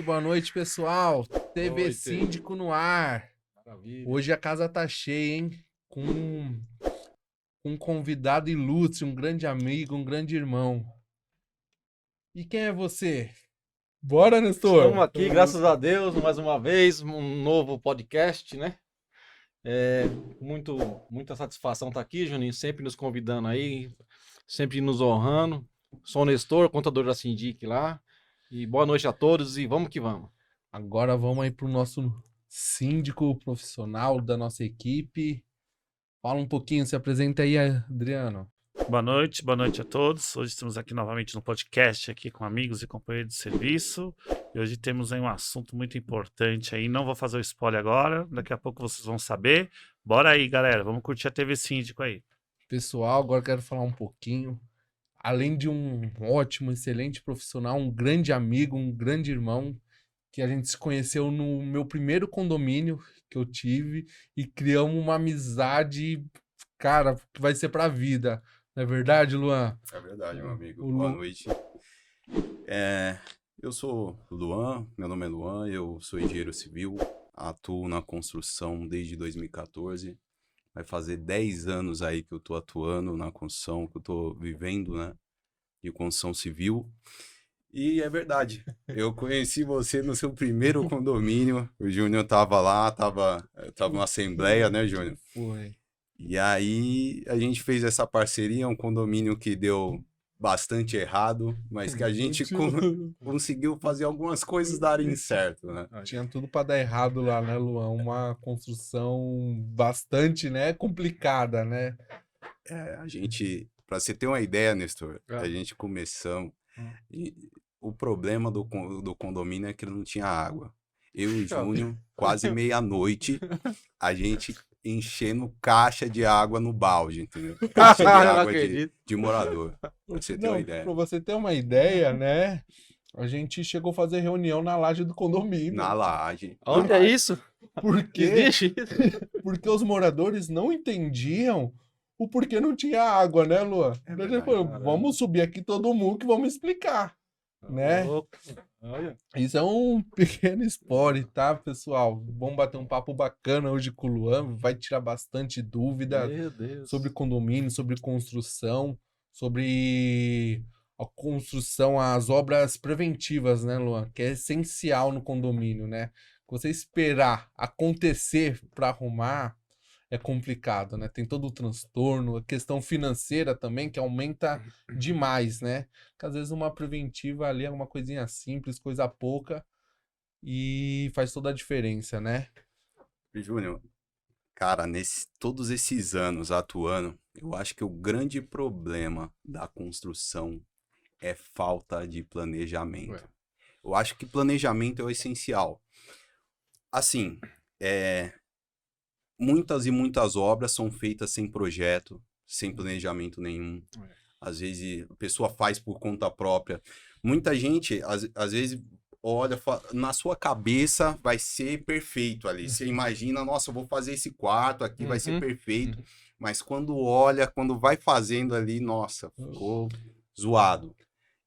boa noite, pessoal. TV Noite. Síndico no ar. Maravilha. Hoje a casa tá cheia, hein? Com um convidado ilustre, um grande amigo, um grande irmão. E quem é você? Bora, Nestor! Estamos aqui, graças a Deus, mais uma vez, um novo podcast, né? Muita satisfação estar aqui, Juninho, sempre nos convidando aí, sempre nos honrando. Sou o Nestor, contador da Sindic lá. E boa noite a todos e vamos que vamos. Agora vamos aí pro nosso síndico profissional da nossa equipe. Fala um pouquinho, se apresenta aí, Adriano. Boa noite a todos. Hoje estamos aqui novamente no podcast aqui com amigos e companheiros de serviço. E hoje temos aí um assunto muito importante aí. Não vou fazer o spoiler agora, daqui a pouco vocês vão saber. Bora aí, galera, vamos curtir a TV Síndico aí. Pessoal, agora quero falar um pouquinho. Além de um ótimo, excelente profissional, um grande amigo, um grande irmão, que a gente se conheceu no meu primeiro condomínio que eu tive e criamos uma amizade, cara, que vai ser pra vida. Não é verdade, Luan? É verdade, meu amigo. O Boa Lu- noite. Eu sou o Luan, meu nome é Luan, eu sou engenheiro civil, atuo na construção desde 2014. Vai fazer 10 anos aí que eu tô atuando na construção, que eu tô vivendo, né, de construção civil. E é verdade, eu conheci você no seu primeiro condomínio, o Júnior tava lá, tava numa assembleia, né, Júnior? Foi. E aí a gente fez essa parceria, um condomínio que deu bastante errado, mas que a gente conseguiu fazer algumas coisas darem certo, né? Tinha tudo pra dar errado lá, né, Luan? Uma construção bastante, né, complicada, né? A gente, para você ter uma ideia, Nestor, a gente começamos, e o problema do condomínio é que não tinha água. Eu e o Júnior, quase meia-noite, a gente enchendo caixa de água no balde, entendeu? Caixa de Não água acredito. de morador, pra você ter uma ideia. Pra você ter uma ideia, né? A gente chegou a fazer reunião na laje do condomínio. Na laje. Onde é isso? Por quê? Existe isso? Porque os moradores não entendiam o porquê não tinha água, né, Luan? Daí a gente verdade, falou, caramba. vamos subir aqui todo mundo que vamos explicar, né? Louco. Olha. Isso é um pequeno spoiler, tá, pessoal? Vamos bater um papo bacana hoje com o Luan, vai tirar bastante dúvida Meu Deus. sobre condomínio, sobre construção, sobre a construção, as obras preventivas, né, Luan? Que é essencial no condomínio, né? Você esperar acontecer para arrumar é complicado, né? Tem todo o transtorno, a questão financeira também, que aumenta demais, né? Porque às vezes uma preventiva ali é uma coisinha simples, coisa pouca, e faz toda a diferença, né? Júnior, cara, todos esses anos atuando, eu acho que o grande problema da construção é falta de planejamento. Ué. Eu acho que planejamento é o essencial. Assim, muitas e muitas obras são feitas sem projeto, sem planejamento nenhum. Às vezes a pessoa faz por conta própria. Muita gente, às vezes, olha, na sua cabeça vai ser perfeito ali. Você imagina, nossa, eu vou fazer esse quarto aqui, vai ser perfeito. Mas quando olha, quando vai fazendo ali, nossa, ficou zoado.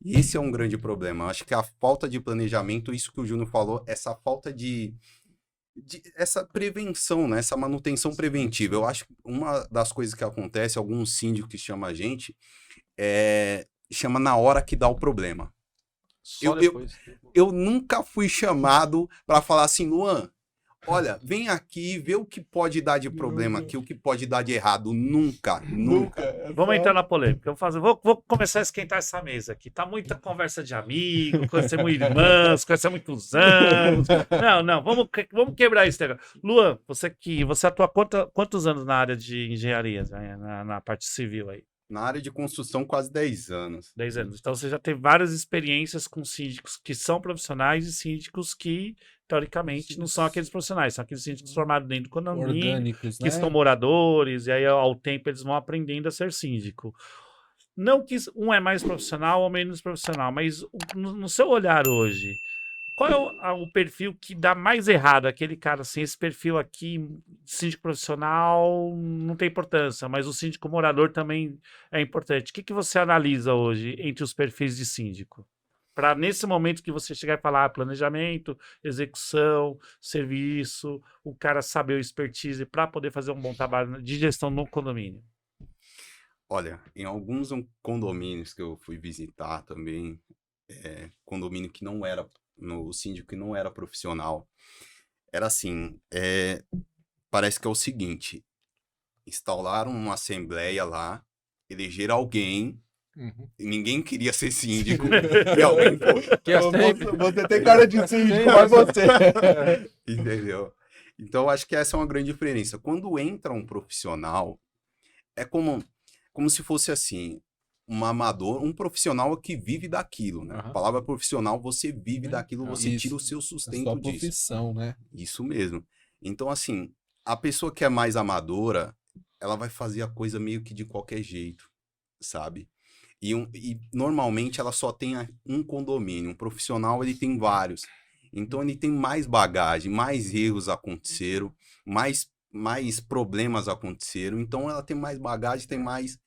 E esse é um grande problema. Eu acho que a falta de planejamento, isso que o Júnior falou, essa falta de essa prevenção, né? Essa manutenção preventiva. Eu acho que uma das coisas que acontece, alguns síndicos que chamam a gente, chama na hora que dá o problema. Só depois. Eu nunca fui chamado para falar assim, Luan, olha, vem aqui, vê o que pode dar de problema aqui, o que pode dar de errado. Nunca. Vamos entrar na polêmica. Vou começar a esquentar essa mesa aqui. Tá muita conversa de amigo, conhecemos irmãs, conhecemos muitos anos. Não, vamos quebrar isso. Luan, você atua quantos anos na área de engenharia, né, na parte civil aí? Na área de construção, quase 10 anos. 10 anos. Então você já teve várias experiências com síndicos que são profissionais e síndicos que, teoricamente, não são aqueles profissionais, são aqueles síndicos formados dentro do condomínio, Orgânicos, que né? estão moradores, e aí ao tempo eles vão aprendendo a ser síndico. Não que um é mais profissional ou menos profissional, mas no seu olhar hoje, qual é o perfil que dá mais errado? Aquele cara assim, esse perfil aqui, síndico profissional, não tem importância, mas o síndico morador também é importante. O que você analisa hoje entre os perfis de síndico? Para nesse momento que você chegar e falar planejamento, execução, serviço, o cara saber o expertise para poder fazer um bom trabalho de gestão no condomínio. Olha, em alguns condomínios que eu fui visitar também, condomínio que não era, no síndico que não era profissional, era assim, parece que é o seguinte, instalaram uma assembleia lá, elegeram alguém, e ninguém queria ser síndico, e alguém foi, Que é sempre. Você tem cara de síndico, mas você. entendeu? Então, eu acho que essa é uma grande diferença. Quando entra um profissional, é como se fosse assim, um amador, um profissional que vive daquilo, né? A palavra profissional, você vive daquilo, você tira o seu É sustento sua disso. profissão, né? Isso mesmo. Então, assim, a pessoa que é mais amadora, ela vai fazer a coisa meio que de qualquer jeito, sabe? E normalmente ela só tem um condomínio. Um profissional, ele tem vários. Então, ele tem mais bagagem, mais erros aconteceram, mais problemas aconteceram. Então, ela tem mais bagagem, tem mais,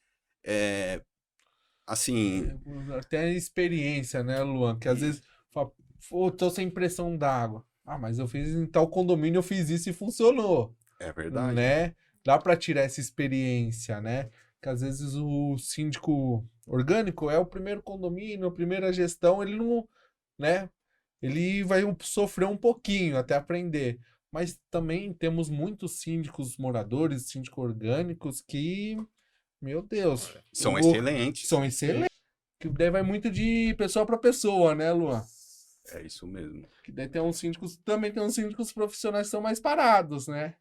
assim... Até experiência, né, Luan? Que às vezes fala, pô, tô sem pressão d'água. Ah, mas eu fiz em tal condomínio, eu fiz isso e funcionou. É verdade. Né? Dá pra tirar essa experiência, né? Que às vezes o síndico orgânico é o primeiro condomínio, a primeira gestão, ele não, né? Ele vai sofrer um pouquinho até aprender. Mas também temos muitos síndicos moradores, síndicos orgânicos que, meu Deus, São excelentes. são excelentes. Que daí vai muito de pessoa para pessoa, né, Luan? É isso mesmo. Que daí também tem uns síndicos profissionais que são mais parados, né?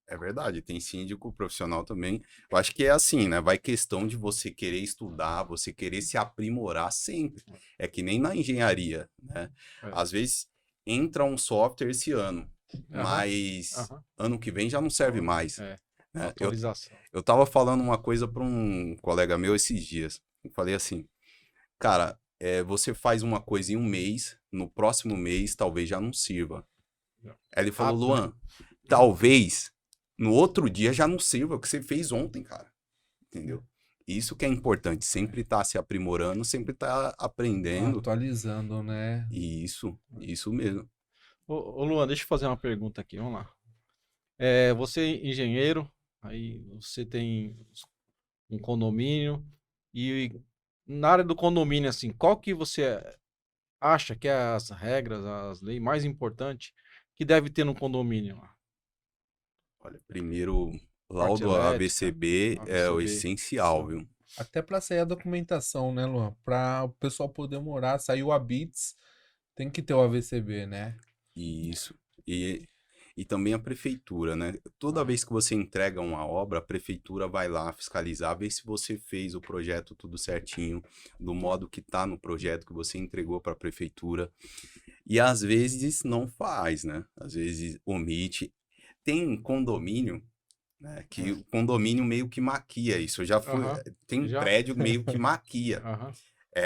É verdade, tem síndico profissional também. Eu acho que é assim, né? Vai questão de você querer estudar, você querer se aprimorar sempre. É que nem na engenharia, né? Às vezes entra um software esse ano, mas ano que vem já não serve mais. Né? Atualização. Eu tava falando uma coisa para um colega meu esses dias. Eu falei assim, cara, você faz uma coisa em um mês, no próximo mês talvez já não sirva. Aí ele falou, Luan, talvez no outro dia já não sirva o que você fez ontem, cara. Entendeu? Isso que é importante, sempre estar se aprimorando, sempre estar aprendendo. Atualizando, né? Isso mesmo. Ô Luan, deixa eu fazer uma pergunta aqui, vamos lá. Você é engenheiro, aí você tem um condomínio, e na área do condomínio, assim, qual que você acha que é as regras, as leis mais importantes que deve ter no condomínio lá? Olha, primeiro, Parte laudo elétrica, ABCB é o essencial, viu? Até para sair a documentação, né, Luan? Para o pessoal poder morar, sair o ABITS, tem que ter o AVCB, né? Isso. E também a prefeitura, né? Toda vez que você entrega uma obra, a prefeitura vai lá fiscalizar, ver se você fez o projeto tudo certinho, do modo que tá no projeto que você entregou para a prefeitura. E às vezes não faz, né? Às vezes omite. Tem condomínio, né? Que o condomínio meio que maquia isso. Eu já fui. Tem prédio meio que maquia.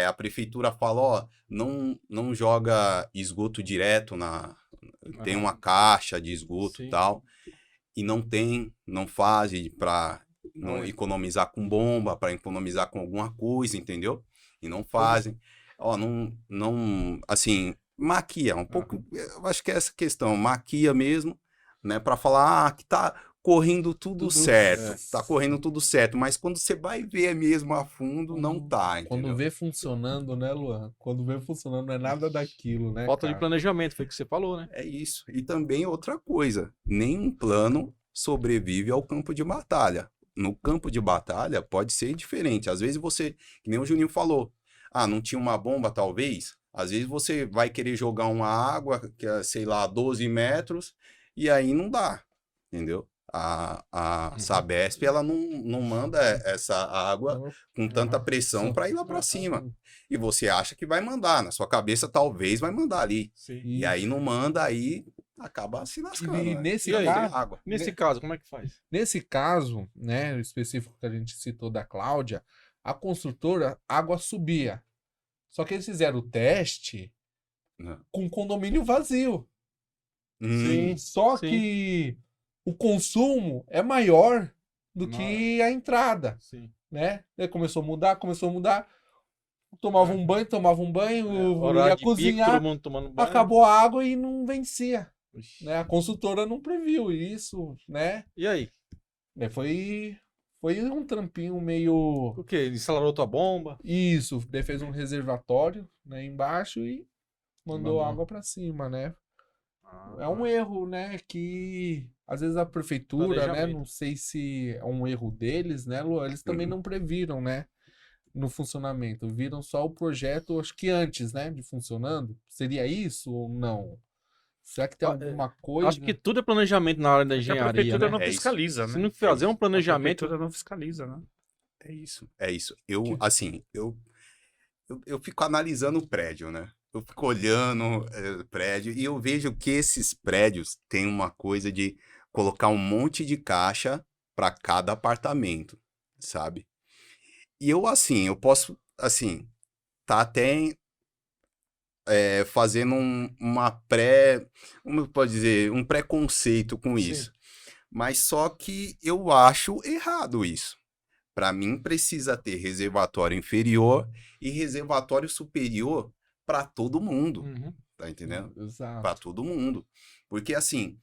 A prefeitura fala, ó, não joga esgoto direto tem uma caixa de esgoto e tal, e não faz para não economizar com bomba, para economizar com alguma coisa, entendeu? E não fazem. Ó, assim, maquia, um pouco, eu acho que é essa questão, maquia mesmo, né, para falar, que tá correndo tudo certo, tá correndo tudo certo, mas quando você vai ver mesmo a fundo, não tá, entendeu? Quando vê funcionando, né, Luan? Quando vê funcionando, não é nada daquilo, né, Falta de planejamento, foi o que você falou, né? É isso. E também outra coisa, nenhum plano sobrevive ao campo de batalha. No campo de batalha pode ser diferente. Às vezes você, que nem o Juninho falou, não tinha uma bomba talvez, às vezes você vai querer jogar uma água, que é, sei lá, 12 metros, e aí não dá, entendeu? A Sabesp, ela não manda essa água com tanta pressão para ir lá para cima. E você acha que vai mandar, na sua cabeça talvez vai mandar ali. Sim. E aí não manda, aí acaba se lascando. E né? nesse caso, como é que faz? Nesse caso, né, o específico que a gente citou da Cláudia, a construtora, a água subia. Só que eles fizeram o teste com condomínio vazio. Só que o consumo é maior do que a entrada, né? Daí começou a mudar. tomava um banho, Horário ia de pico, cozinhar, todo mundo tomando banho. acabou a água e não vencia, Ixi. né? A consultora não previu isso, né? E aí? Foi um trampinho meio... O quê? Instalaram outra bomba? Isso, daí fez um reservatório, né, embaixo e mandou Mandou. água pra cima, né? Ah, É um erro, né, que às vezes a prefeitura, né, Planejamento. não sei se é um erro deles, né, Lu, eles também não previram, né, no funcionamento, viram só o projeto, acho que antes, né, de funcionando. Seria isso ou não? Será que tem alguma coisa? Acho que tudo é planejamento na área da É que a engenharia, prefeitura né? não É isso. fiscaliza, Se né? não fazer um A planejamento, prefeitura não fiscaliza, né? É isso, é isso. Eu fico analisando o prédio, né? Eu fico olhando o prédio e eu vejo que esses prédios têm uma coisa de colocar um monte de caixa para cada apartamento, sabe? E eu posso, assim, tá até fazendo como eu posso dizer, um preconceito com Sim. isso. Mas só que eu acho errado isso. Para mim, precisa ter reservatório inferior e reservatório superior para todo mundo, Uhum. tá entendendo? Para Exato. todo mundo. Porque, assim,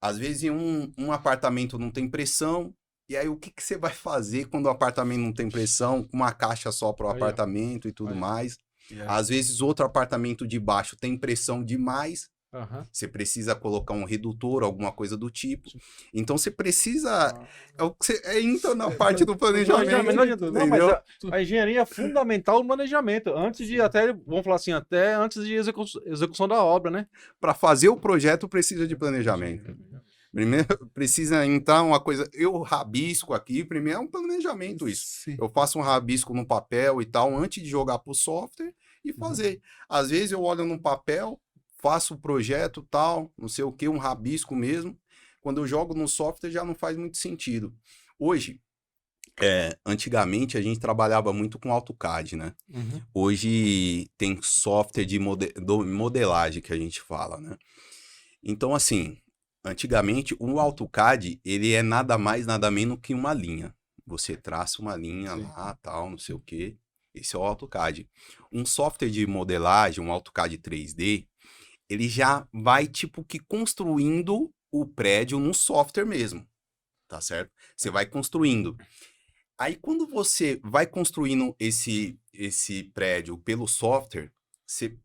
às vezes um apartamento não tem pressão, e aí o que você vai fazer quando o apartamento não tem pressão, com uma caixa só para o Aí, ó. apartamento e tudo Aí. mais? E aí, Às vezes outro apartamento de baixo tem pressão demais, Aham. você precisa colocar um redutor, alguma coisa do tipo. Então você precisa. Entra na parte do planejamento. Não, mas entendeu? a engenharia é fundamental no planejamento. Antes de até, vamos falar assim, até antes de execução da obra, né? Para fazer o projeto precisa de planejamento. Primeiro precisa entrar uma coisa. Eu rabisco aqui, primeiro é um planejamento isso. sim. Eu faço um rabisco no papel e tal, antes de jogar para o software e fazer. Às vezes eu olho no papel, faço o projeto tal, não sei o que, um rabisco mesmo. Quando eu jogo no software já não faz muito sentido. Hoje, antigamente a gente trabalhava muito com AutoCAD, né? Uhum. Hoje tem software de modelagem que a gente fala, né? Então, assim, antigamente o AutoCAD, ele é nada mais, nada menos que uma linha. Você traça uma linha Sim. lá, tal, não sei o quê. Esse é o AutoCAD. Um software de modelagem, um AutoCAD 3D, ele já vai, tipo, que construindo o prédio no software mesmo, tá certo? Você vai construindo. Aí, quando você vai construindo esse prédio pelo software, você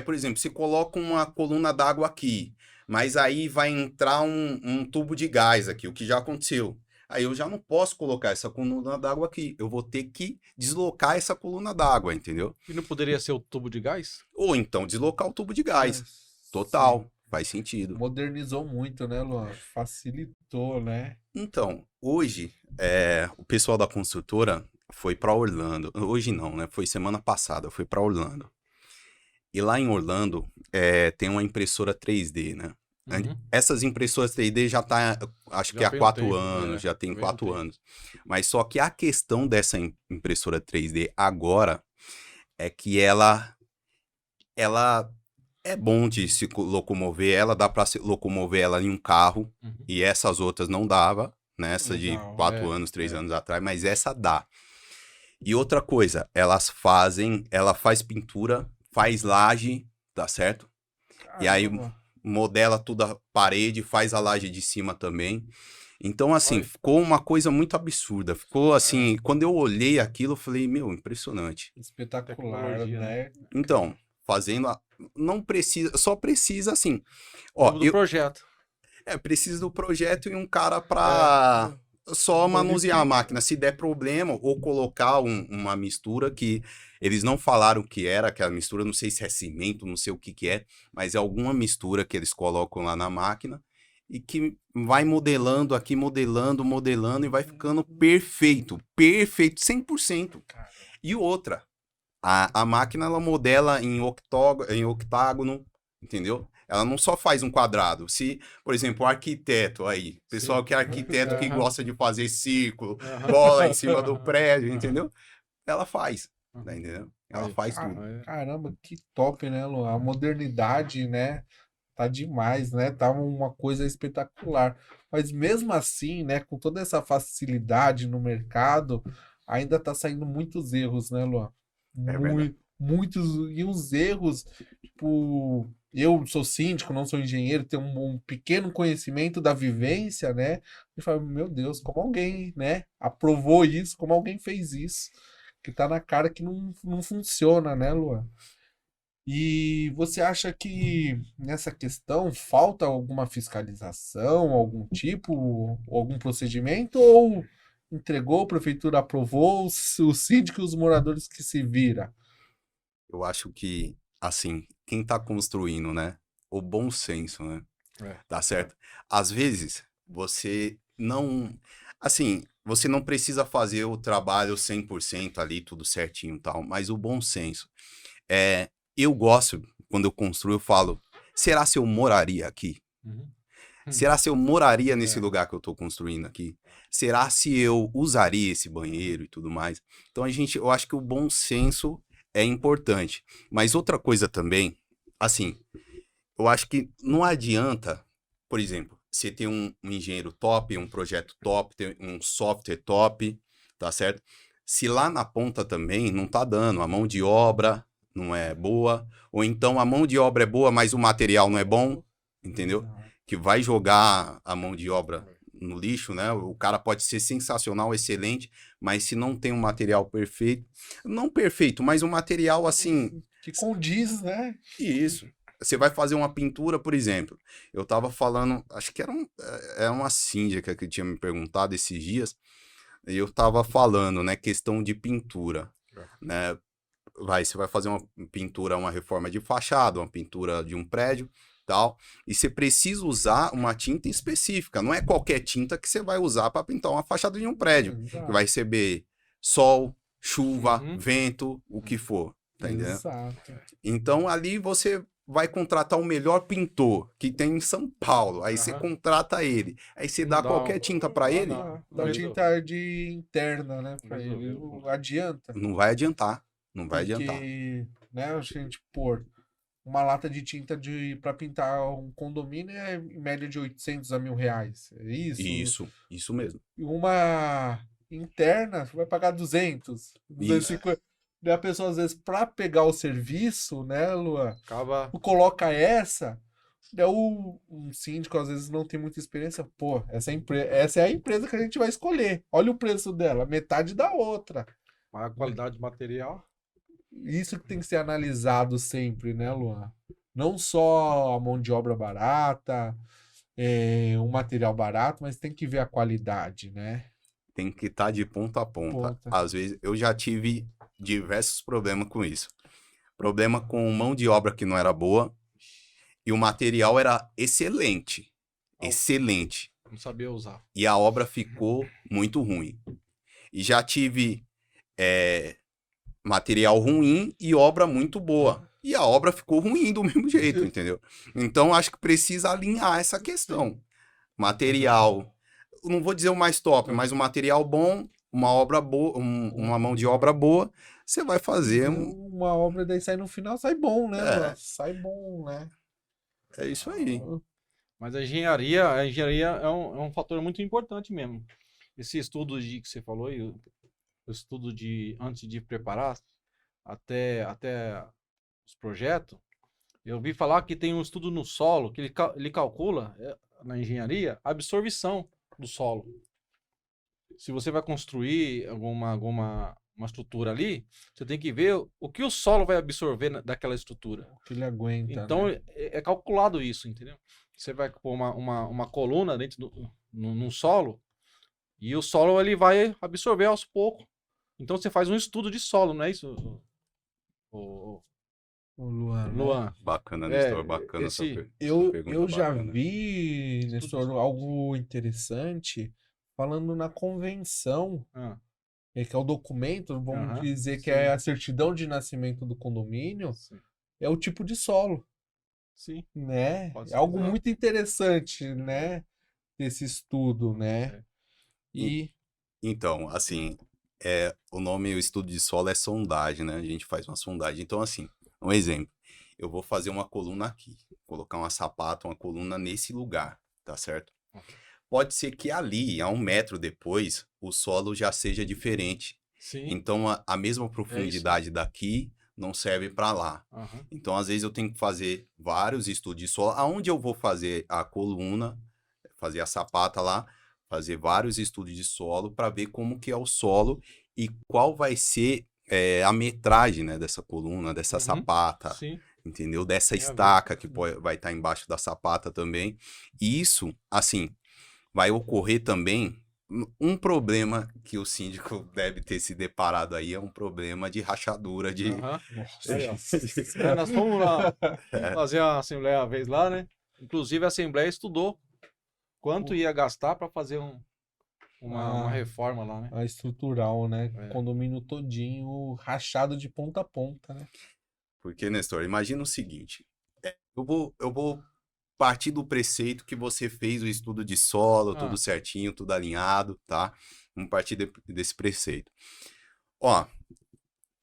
por exemplo, você coloca uma coluna d'água aqui, mas aí vai entrar um tubo de gás aqui, o que já aconteceu. Aí eu já não posso colocar essa coluna d'água aqui. Eu vou ter que deslocar essa coluna d'água, entendeu? E não poderia ser o tubo de gás? Ou então deslocar o tubo de gás. Sim. Total, faz sentido. Modernizou muito, né, Luan? Facilitou, né? Então, hoje, o pessoal da construtora foi para Orlando. Hoje não, né? Foi semana passada, foi para Orlando. E lá em Orlando, tem uma impressora 3D, né? Uhum. Essas impressoras 3D já tá, acho Já que há tem um 4 tempo, anos, já tem já vem 4 um tempo. anos. Mas só que a questão dessa impressora 3D agora é que ela é bom de se locomover, ela dá para locomover ela em um carro, Uhum. e essas outras não dava, né? Essa de Legal, 4 anos, 3 anos atrás, mas essa dá. E outra coisa, ela faz pintura, faz laje, tá certo? E aí Caramba. modela toda a parede, faz a laje de cima também. Então, assim, Olha. ficou uma coisa muito absurda. Ficou assim, quando eu olhei aquilo, eu falei, meu, impressionante. Espetacular, Tecnologia, né? Então, não precisa, só precisa assim. Do projeto. Precisa do projeto e um cara para só manusear a Qualifica. máquina. Se der problema, ou colocar uma mistura que eles não falaram o que era aquela mistura, não sei se é cimento, não sei o que é, mas é alguma mistura que eles colocam lá na máquina e que vai modelando aqui, modelando e vai ficando perfeito, 100%. E outra, a máquina ela modela em octágono, entendeu? Ela não só faz um quadrado. Se, por exemplo, o arquiteto aí, pessoal que é arquiteto que gosta de fazer círculo, bola em cima do prédio, entendeu? Ela faz, tá entendendo? Ela faz tudo. Caramba, que top, né, Luan? A modernidade, né? Tá demais, né? Tá uma coisa espetacular. Mas mesmo assim, né, com toda essa facilidade no mercado, ainda tá saindo muitos erros, né, Luan? verdade. Muitos e uns erros, tipo, eu sou síndico, não sou engenheiro, tenho um pequeno conhecimento da vivência, né? E falo, meu Deus, como alguém, né, aprovou isso, como alguém fez isso, que tá na cara que não funciona, né, Luan? E você acha que nessa questão falta alguma fiscalização, algum tipo, algum procedimento, ou entregou, a prefeitura aprovou, o síndico e os moradores que se vira? Eu acho que, assim, quem tá construindo, né? O bom senso, né? É. Tá certo? Às vezes, você não. Assim, você não precisa fazer o trabalho 100% ali, tudo certinho e tal, mas o bom senso. É, eu gosto, quando eu construo, eu falo: será se eu moraria aqui? Uhum. Será se eu moraria nesse É. lugar que eu tô construindo aqui? Será se eu usaria esse banheiro e tudo mais? Então, eu acho que o bom senso é importante. Mas outra coisa também, assim, eu acho que não adianta, por exemplo, você ter um engenheiro top, um projeto top, ter um software top, tá certo? Se lá na ponta também não tá dando, a mão de obra não é boa, ou então a mão de obra é boa, mas o material não é bom, entendeu? Que vai jogar a mão de obra no lixo, né? O cara pode ser sensacional, excelente, mas se não tem um material perfeito, não perfeito, mas um material assim, Que condiz, né? isso. Você vai fazer uma pintura, por exemplo. Eu tava falando, acho que era uma síndica que tinha me perguntado esses dias, e eu tava falando, né, questão de pintura, né? Você vai fazer uma pintura, uma reforma de fachada, uma pintura de um prédio, tal, e você precisa usar uma tinta específica. Não é qualquer tinta que você vai usar para pintar uma fachada de um prédio, que vai receber sol, chuva, Uhum. vento, o que for, tá entendendo? Exato. Então ali você vai contratar o melhor pintor que tem em São Paulo. Aí você Aham. contrata ele. Aí você Não dá dá qualquer um- tinta para não ele, dá. Dá tinta de interna, né, pra ele. Resolveu. Não adianta. não vai adiantar. Não vai adiantar. Porque, né, a gente pôr uma lata de tinta para pintar um condomínio é em média de 800 a R$ 1.000. É isso. Isso mesmo. E uma interna, você vai pagar 200, 250. Daí a pessoa, às vezes, para pegar o serviço, né, Luan, Acaba. coloca essa. Daí um síndico, às vezes, não tem muita experiência. Pô, essa é a empresa que a gente vai escolher. Olha o preço dela, metade da outra. A qualidade do material. Isso que tem que ser analisado sempre, né, Luan? Não só a mão de obra barata, o material barato, mas tem que ver a qualidade, né? Tem que estar de ponta a ponta. Ponta. Às vezes eu já tive diversos problemas com isso. Problema com mão de obra que não era boa e o material era excelente. Excelente. Não sabia usar. E a obra ficou muito ruim. E já tive material ruim e obra muito boa. E a obra ficou ruim do mesmo jeito, entendeu? Então acho que precisa alinhar essa questão. Material, não vou dizer o mais top, mas um material bom, uma obra boa, uma mão de obra boa, você vai fazer Uma obra daí sai no final, sai bom, né, É. Luan? Sai bom, né? É isso aí. Mas a engenharia é um fator muito importante mesmo. Esse estudo que você falou, e o estudo antes de preparar até os projetos, eu ouvi falar que tem um estudo no solo que ele calcula, na engenharia, a absorção do solo. Se você vai construir uma estrutura ali, você tem que ver o que o solo vai absorver daquela estrutura. Que ele aguenta, Então, né? é calculado isso, entendeu? Você vai pôr uma coluna dentro num solo, e o solo ele vai absorver aos poucos. Então, você faz um estudo de solo, não é isso, o O Luan, né? Luan? Bacana, É, Nestor, bacana essa esse- essa Eu pergunta já bacana. vi, Nestor, algo interessante falando na convenção, Ah, que é o documento, vamos Aham, dizer que sim. é a certidão de nascimento do condomínio, sim. é o tipo de solo, Sim. né? Pode É ser. algo muito interessante, né? Esse estudo, né? É. E Então, assim, o nome, o estudo de solo é sondagem, né? A gente faz uma sondagem. Então, assim, um exemplo. Eu vou fazer uma coluna aqui, colocar uma sapata, uma coluna nesse lugar, tá certo? Pode ser que ali, a 1 metro depois, o solo já seja diferente. Sim. Então, a mesma profundidade daqui não serve para lá. Aham. Então, às vezes, eu tenho que fazer vários estudos de solo. Aonde eu vou fazer a coluna, fazer a sapata lá, fazer vários estudos de solo para ver como que é o solo e qual vai ser a metragem, né, dessa coluna, dessa Uhum. sapata, Sim. entendeu? Dessa Tem a ver. estaca que vai estar embaixo da sapata também. E isso, assim, vai ocorrer também. Um problema que o síndico deve ter se deparado aí é um problema de rachadura de. Aham. Nossa. Aí, ó. Nós fomos lá fazer a assembleia uma vez lá, né? Inclusive a assembleia estudou quanto ia gastar para fazer uma Ah. reforma lá, né? A estrutural, né? É. Condomínio todinho rachado de ponta a ponta, né? Porque, Nestor, imagina o seguinte: eu vou partir do preceito que você fez o estudo de solo, tudo certinho, tudo alinhado, tá? Vamos partir desse preceito. Ó,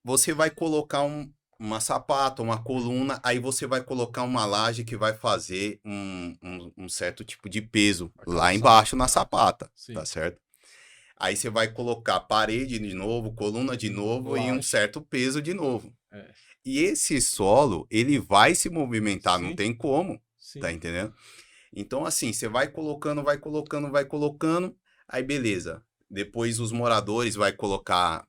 você vai colocar uma sapata, uma coluna, aí você vai colocar uma laje que vai fazer um certo tipo de peso lá embaixo na sapata, Sim. tá certo? Aí você vai colocar parede de novo, coluna de novo e um Laje. certo peso de novo. É. E esse solo, ele vai se movimentar, não Sim. tem como, Sim. tá entendendo? Então, assim, você vai colocando, vai colocando, aí beleza. Depois os moradores vai colocar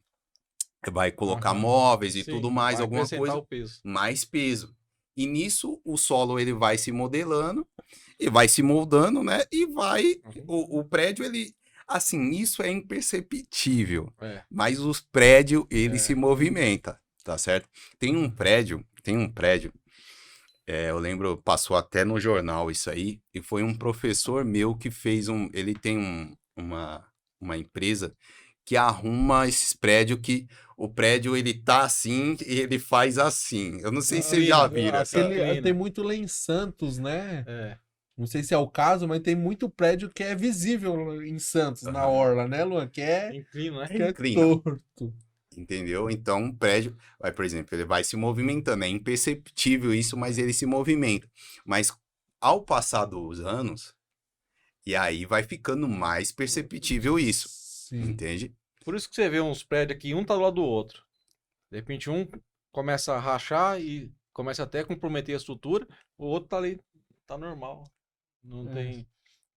Aham. móveis e Sim, tudo mais, vai alguma acrescentar coisa, o peso. mais peso. E nisso o solo ele vai se modelando e vai se moldando, né? E vai o prédio ele assim, isso é imperceptível, É. mas os prédios ele se movimenta, tá certo? Tem um prédio, eu lembro, passou até no jornal isso aí, e foi um professor meu que fez ele tem uma empresa que arruma esses prédios que o prédio ele tá assim e ele faz assim. Eu não sei se vocês já viram essa. Tem muito lá em Santos, né? É. Não sei se é o caso, mas tem muito prédio que é visível em Santos, na orla, né, Luan? Que é Inclina, né? que é Inclina. torto. Entendeu? Então, o prédio, por exemplo, ele vai se movimentando. É imperceptível isso, mas ele se movimenta. Mas ao passar dos anos, e aí vai ficando mais perceptível isso. Sim. Entende? Por isso que você vê uns prédios aqui, um tá do lado do outro. De repente um começa a rachar e começa até a comprometer a estrutura, o outro tá ali, tá normal. Não tem...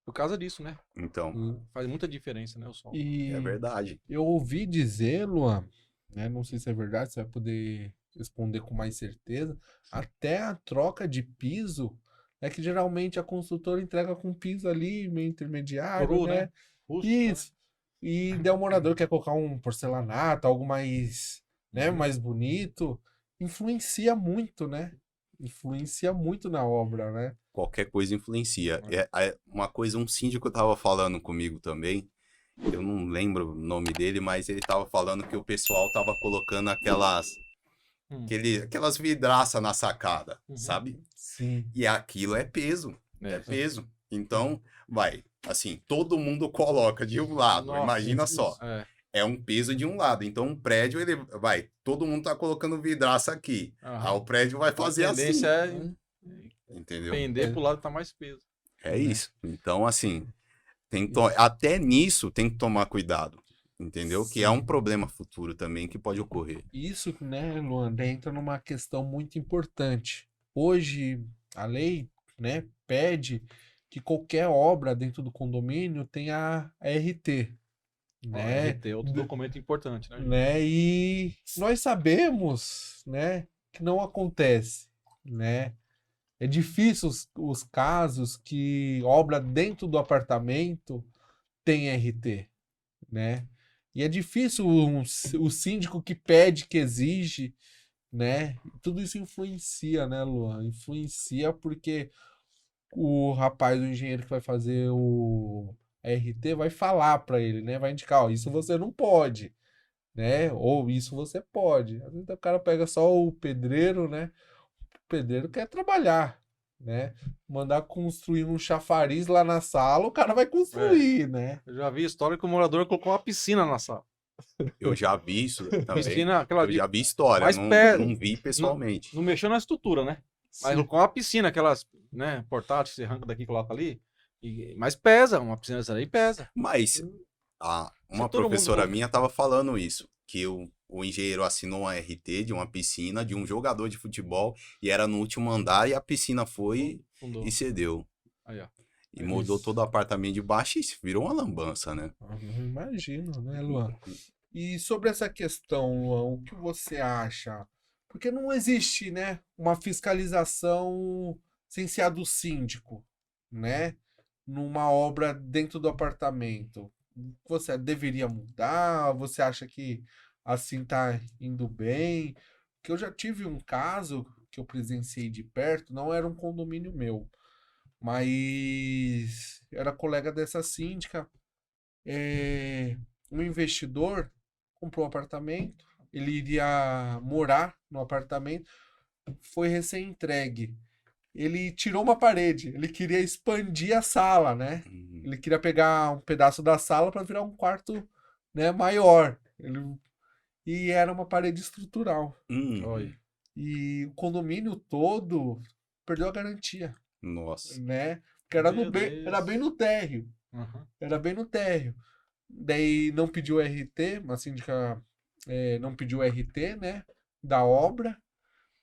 Por causa disso, né? Então, Faz muita diferença, né, o sol. E é verdade. eu ouvi dizer, Luan, né? Não sei se é verdade, você vai poder responder com mais certeza. Até a troca de piso é que geralmente a construtora entrega com piso ali, meio intermediário, Cru, né? né? Rústico, né? Isso. E daí o morador quer colocar um porcelanato, algo mais, né, mais bonito. Influencia muito, né? Influencia muito na obra, né? Qualquer coisa influencia. Uma coisa, um síndico tava falando comigo também, eu não lembro o nome dele, mas ele tava falando que o pessoal tava colocando aquelas vidraças na sacada, sabe? Sim. E aquilo é peso, é peso. Então, assim, todo mundo coloca de um lado, Nossa, imagina só. É. É um peso de um lado. Então, um prédio, todo mundo tá colocando vidraça aqui. Aham. Aí o prédio vai fazer A assim. tendência Entendeu? pender pro lado que tá mais peso. É isso. Então, assim, até nisso tem que tomar cuidado. Entendeu? Que é um problema futuro também que pode ocorrer. Isso, né, Luan, entra numa questão muito importante. Hoje, a lei, né, pede que qualquer obra dentro do condomínio tenha a RT, né? RT é outro documento importante, né? Né? E nós sabemos, né, que não acontece, né? É difícil os casos que obra dentro do apartamento tem RT, né? E é difícil o síndico que pede, que exige, né? Tudo isso influencia, né, Luan? Influencia porque o rapaz, o engenheiro que vai fazer o RT vai falar para ele, né? Vai indicar, ó, isso você não pode, né? Ou isso você pode. Às vezes o cara pega só o pedreiro, né? O pedreiro quer trabalhar, né? Mandar construir um chafariz lá na sala, o cara vai construir, né? Eu já vi história que o morador colocou uma piscina na sala. Eu já vi isso também. Piscina, aquela Eu já vi história, mais não vi pessoalmente. Não mexeu na estrutura, né? Mas colocou uma piscina, aquelas, né, portáteis, você arranca daqui e coloca ali. Mas pesa, uma piscina dessa aí pesa. Mas uma todo professora mundo- minha estava falando isso. que o engenheiro assinou uma RT de uma piscina de um jogador de futebol e era no último andar e a piscina foi Fundou. e cedeu. Aí, ó. E mudou todo o apartamento de baixo e virou uma lambança, né? Não imagino, né, Luan? E sobre essa questão, Luan, o que você acha? Porque não existe, né, uma fiscalização sem ser a do síndico, né? Numa obra dentro do apartamento. Você deveria mudar? Você acha que assim tá indo bem? Que eu já tive um caso que eu presenciei de perto, não era um condomínio meu, mas era colega dessa síndica. Um investidor comprou um apartamento, ele iria morar no apartamento, foi recém-entregue. Ele tirou uma parede, ele queria expandir a sala, né? Ele queria pegar um pedaço da sala para virar um quarto, né, maior. E era uma parede estrutural. Olha. E o condomínio todo perdeu a garantia, Nossa. né? Porque era, Meu era Deus. bem no térreo. Aham. Era bem no térreo. Daí não pediu RT, a síndica não pediu RT, né? Da obra.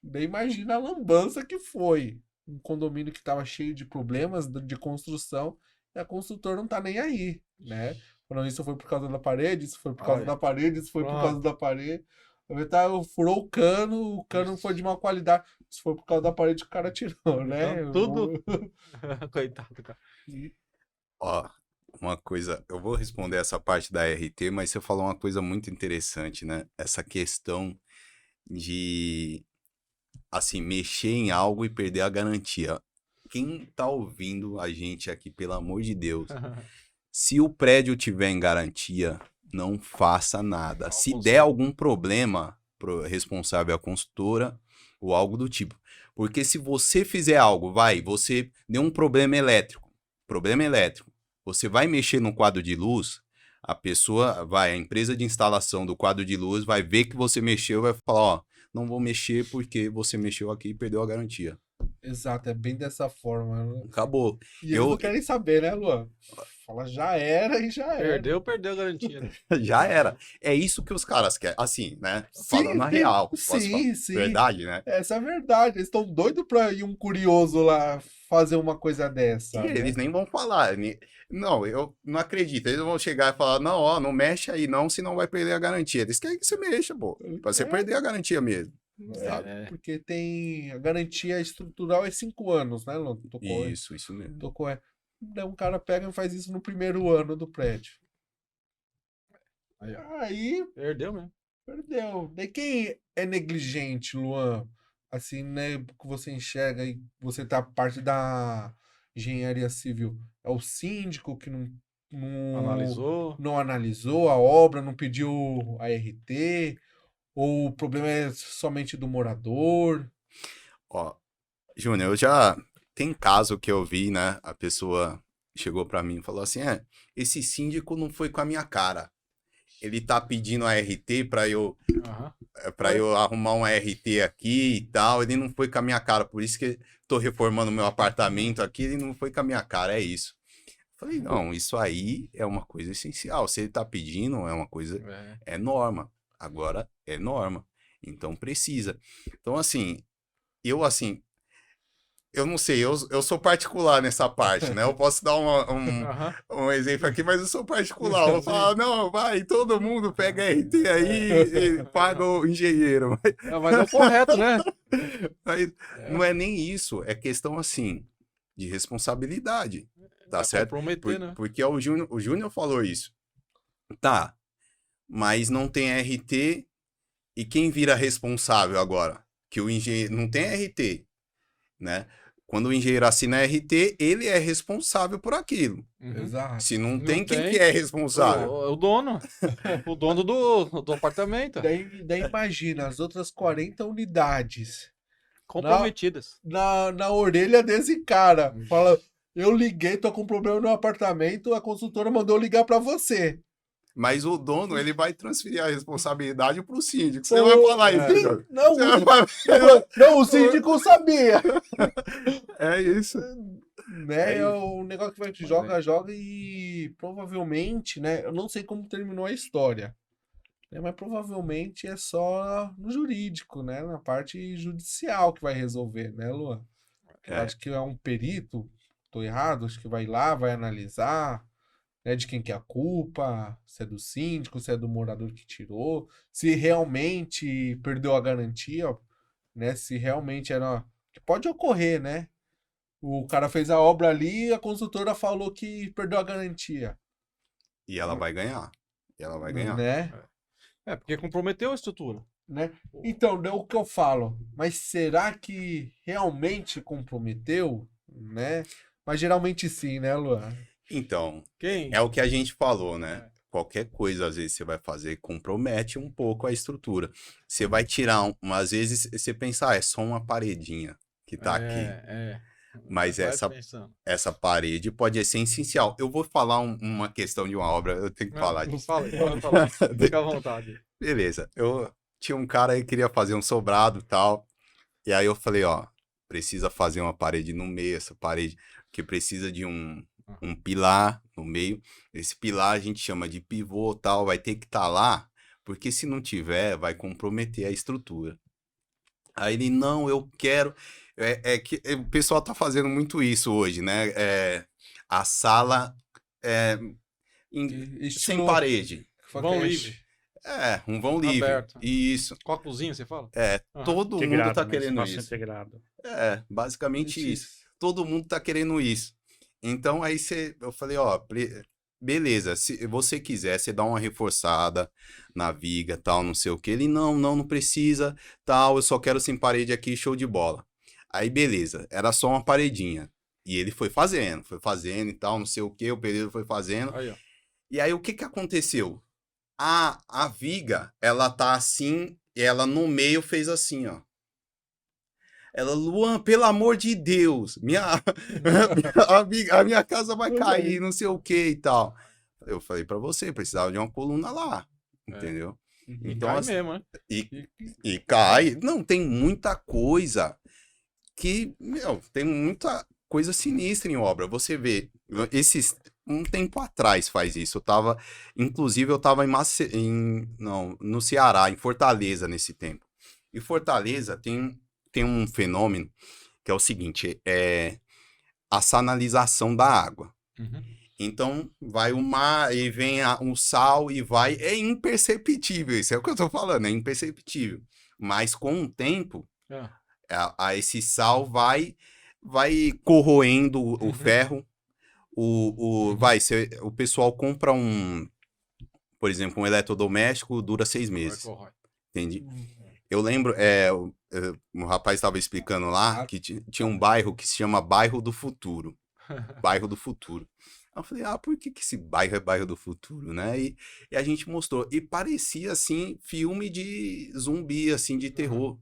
Daí imagina a lambança que foi. Um condomínio que estava cheio de problemas de construção e a construtora não tá nem aí, né? Falando isso foi por causa da parede, isso foi por causa Olha. da parede, isso foi por causa Pronto. da parede. Furou o cano foi de má qualidade. Isso foi por causa da parede que o cara tirou, né? Então, tudo- Coitado, cara. Ó, uma coisa, eu vou responder essa parte da RT, mas você falou uma coisa muito interessante, né? Essa questão de, assim, mexer em algo e perder a garantia. Quem tá ouvindo a gente aqui, pelo amor de Deus, se o prédio tiver em garantia, não faça nada. Se der algum problema, responsável é a consultora ou algo do tipo. Porque se você fizer algo, você deu um problema elétrico, você vai mexer no quadro de luz, a empresa de instalação do quadro de luz vai ver que você mexeu e vai falar, ó, não vou mexer porque você mexeu aqui e perdeu a garantia. Exato, é bem dessa forma, né? Acabou. E eles não querem saber, né, Luan? Fala, já era e já era. Perdeu a garantia. Né? Já era. É isso que os caras querem. Assim, né? Sim, Falando a real. sim, sim. Verdade, né? Essa é a verdade. Eles estão doidos pra ir um curioso lá fazer uma coisa dessa. E né? eles nem vão falar. Não, eu não acredito. Eles vão chegar e falar, não, ó, não mexe aí não, senão vai perder a garantia. Eles querem que você mexa, pô. Pra você perder a garantia mesmo. Sabe? Porque tem a garantia estrutural é 5 anos, né, Luan? Isso mesmo. Daí um cara pega e faz isso no primeiro ano do prédio. Aí Perdeu mesmo. perdeu. Daí quem é negligente, Luan? Assim, né, que você enxerga e você tá parte da engenharia civil. É o síndico que Analisou. não analisou a obra, não pediu a RT, ou o problema é somente do morador? Ó, Júnior, tem caso que eu vi, né? A pessoa chegou pra mim e falou assim, esse síndico não foi com a minha cara. Ele tá pedindo a RT pra eu arrumar uma RT aqui e tal, ele não foi com a minha cara, por isso que tô reformando meu apartamento aqui, ele não foi com a minha cara, é isso. Falei, não, isso aí é uma coisa essencial, se ele tá pedindo, é uma coisa, é norma, agora é norma, então precisa. Então, assim, eu não sei, eu sou particular nessa parte, né? Eu posso dar um exemplo aqui, mas eu sou particular. Eu vou falar, não, vai, todo mundo pega RT aí e paga o engenheiro. Mas é o correto, né? Mas não é nem isso, é questão, assim, de responsabilidade, tá certo? Comprometer, né? Porque o Júnior falou isso. Tá, mas não tem RT e quem vira responsável agora? Que o engenheiro não tem RT, né? Quando o engenheiro assina RT, ele é responsável por aquilo. Exato. Se não tem, quem que é responsável? O dono. O dono do apartamento. Daí imagina, as outras 40 unidades Comprometidas. na orelha desse cara. Fala, eu liguei, tô com problema no apartamento, a consultora mandou ligar pra você. Mas o dono, ele vai transferir a responsabilidade pro síndico. Você vai falar isso, Júnior? Não, Você vai falar- não, o síndico sabia. É isso. Né? É um negócio que vai joga e provavelmente, né? Eu não sei como terminou a história. né? Mas provavelmente é só no jurídico, né? Na parte judicial que vai resolver, né, Luan? Eu É. acho que é um perito, tô errado, acho que vai lá, vai analisar, né, de quem que é a culpa, se é do síndico, se é do morador que tirou, se realmente perdeu a garantia, né? Se realmente era. Que pode ocorrer, né? O cara fez a obra ali e a construtora falou que perdeu a garantia, E ela vai ganhar. E ela vai ganhar. né? Porque comprometeu a estrutura. Né? Então, é o que eu falo. Mas será que realmente comprometeu, né? Mas geralmente sim, né, Luan? Então, Quem? é o que a gente falou, né? É. Qualquer coisa, às vezes, você vai fazer, compromete um pouco a estrutura. Você vai tirar, às vezes, você pensa, é só uma paredinha que tá aqui. Mas Vai essa pensando. parede pode ser essencial. Eu vou falar uma questão de uma obra, eu tenho que falar Não disso. fala, pode falar. Fica à vontade. Beleza, eu tinha um cara aí que queria fazer um sobrado e tal, e aí eu falei, ó, precisa fazer uma parede no meio, essa parede, que precisa de um pilar no meio. Esse pilar a gente chama de pivô tal, vai ter que estar lá, porque se não tiver, vai comprometer a estrutura. Aí ele, não, eu quero. É que o pessoal tá fazendo muito isso hoje, né? A sala é, sem Estilo parede. Vão Facast. livre. Um vão livre. Aberto. Isso. Com a cozinha, você fala? Aham. Todo mundo Integrado, tá né? querendo Espaço isso. integrado. Basicamente isso. Todo mundo tá querendo isso. Então aí eu falei, ó, beleza, se você quiser, você dá uma reforçada na viga, tal, não sei o que. Ele, não precisa, tal, eu só quero sem parede aqui, show de bola. Aí beleza, era só uma paredinha. E ele foi fazendo e tal, não sei o que, o pedreiro foi fazendo. Aí, ó. E aí o que que aconteceu? A viga, ela tá assim, e ela no meio fez assim, ó. Ela, Luan, pelo amor de Deus, a minha casa vai cair, não sei o que e tal. Eu falei pra você, precisava de uma coluna lá, entendeu? Uhum. E Então, cai assim, mesmo, né? e cai. Não, tem muita coisa que, tem muita coisa sinistra em obra. Você vê, um tempo atrás faz isso. Inclusive, eu tava no Ceará, em Fortaleza, nesse tempo. E Fortaleza tem um fenômeno que é o seguinte, é a sanalização da água. Uhum. Então, vai o mar e vem o sal e vai... É imperceptível, isso é o que eu tô falando, é imperceptível. Mas com o tempo, esse sal vai corroendo o ferro. O pessoal compra por exemplo, um eletrodoméstico, dura 6 meses. Entende? Eu lembro, o rapaz estava explicando lá que tinha um bairro que se chama Bairro do Futuro. Bairro do Futuro. Eu falei, por que esse bairro é Bairro do Futuro, né? E a gente mostrou. E parecia, assim, filme de zumbi, assim, de terror.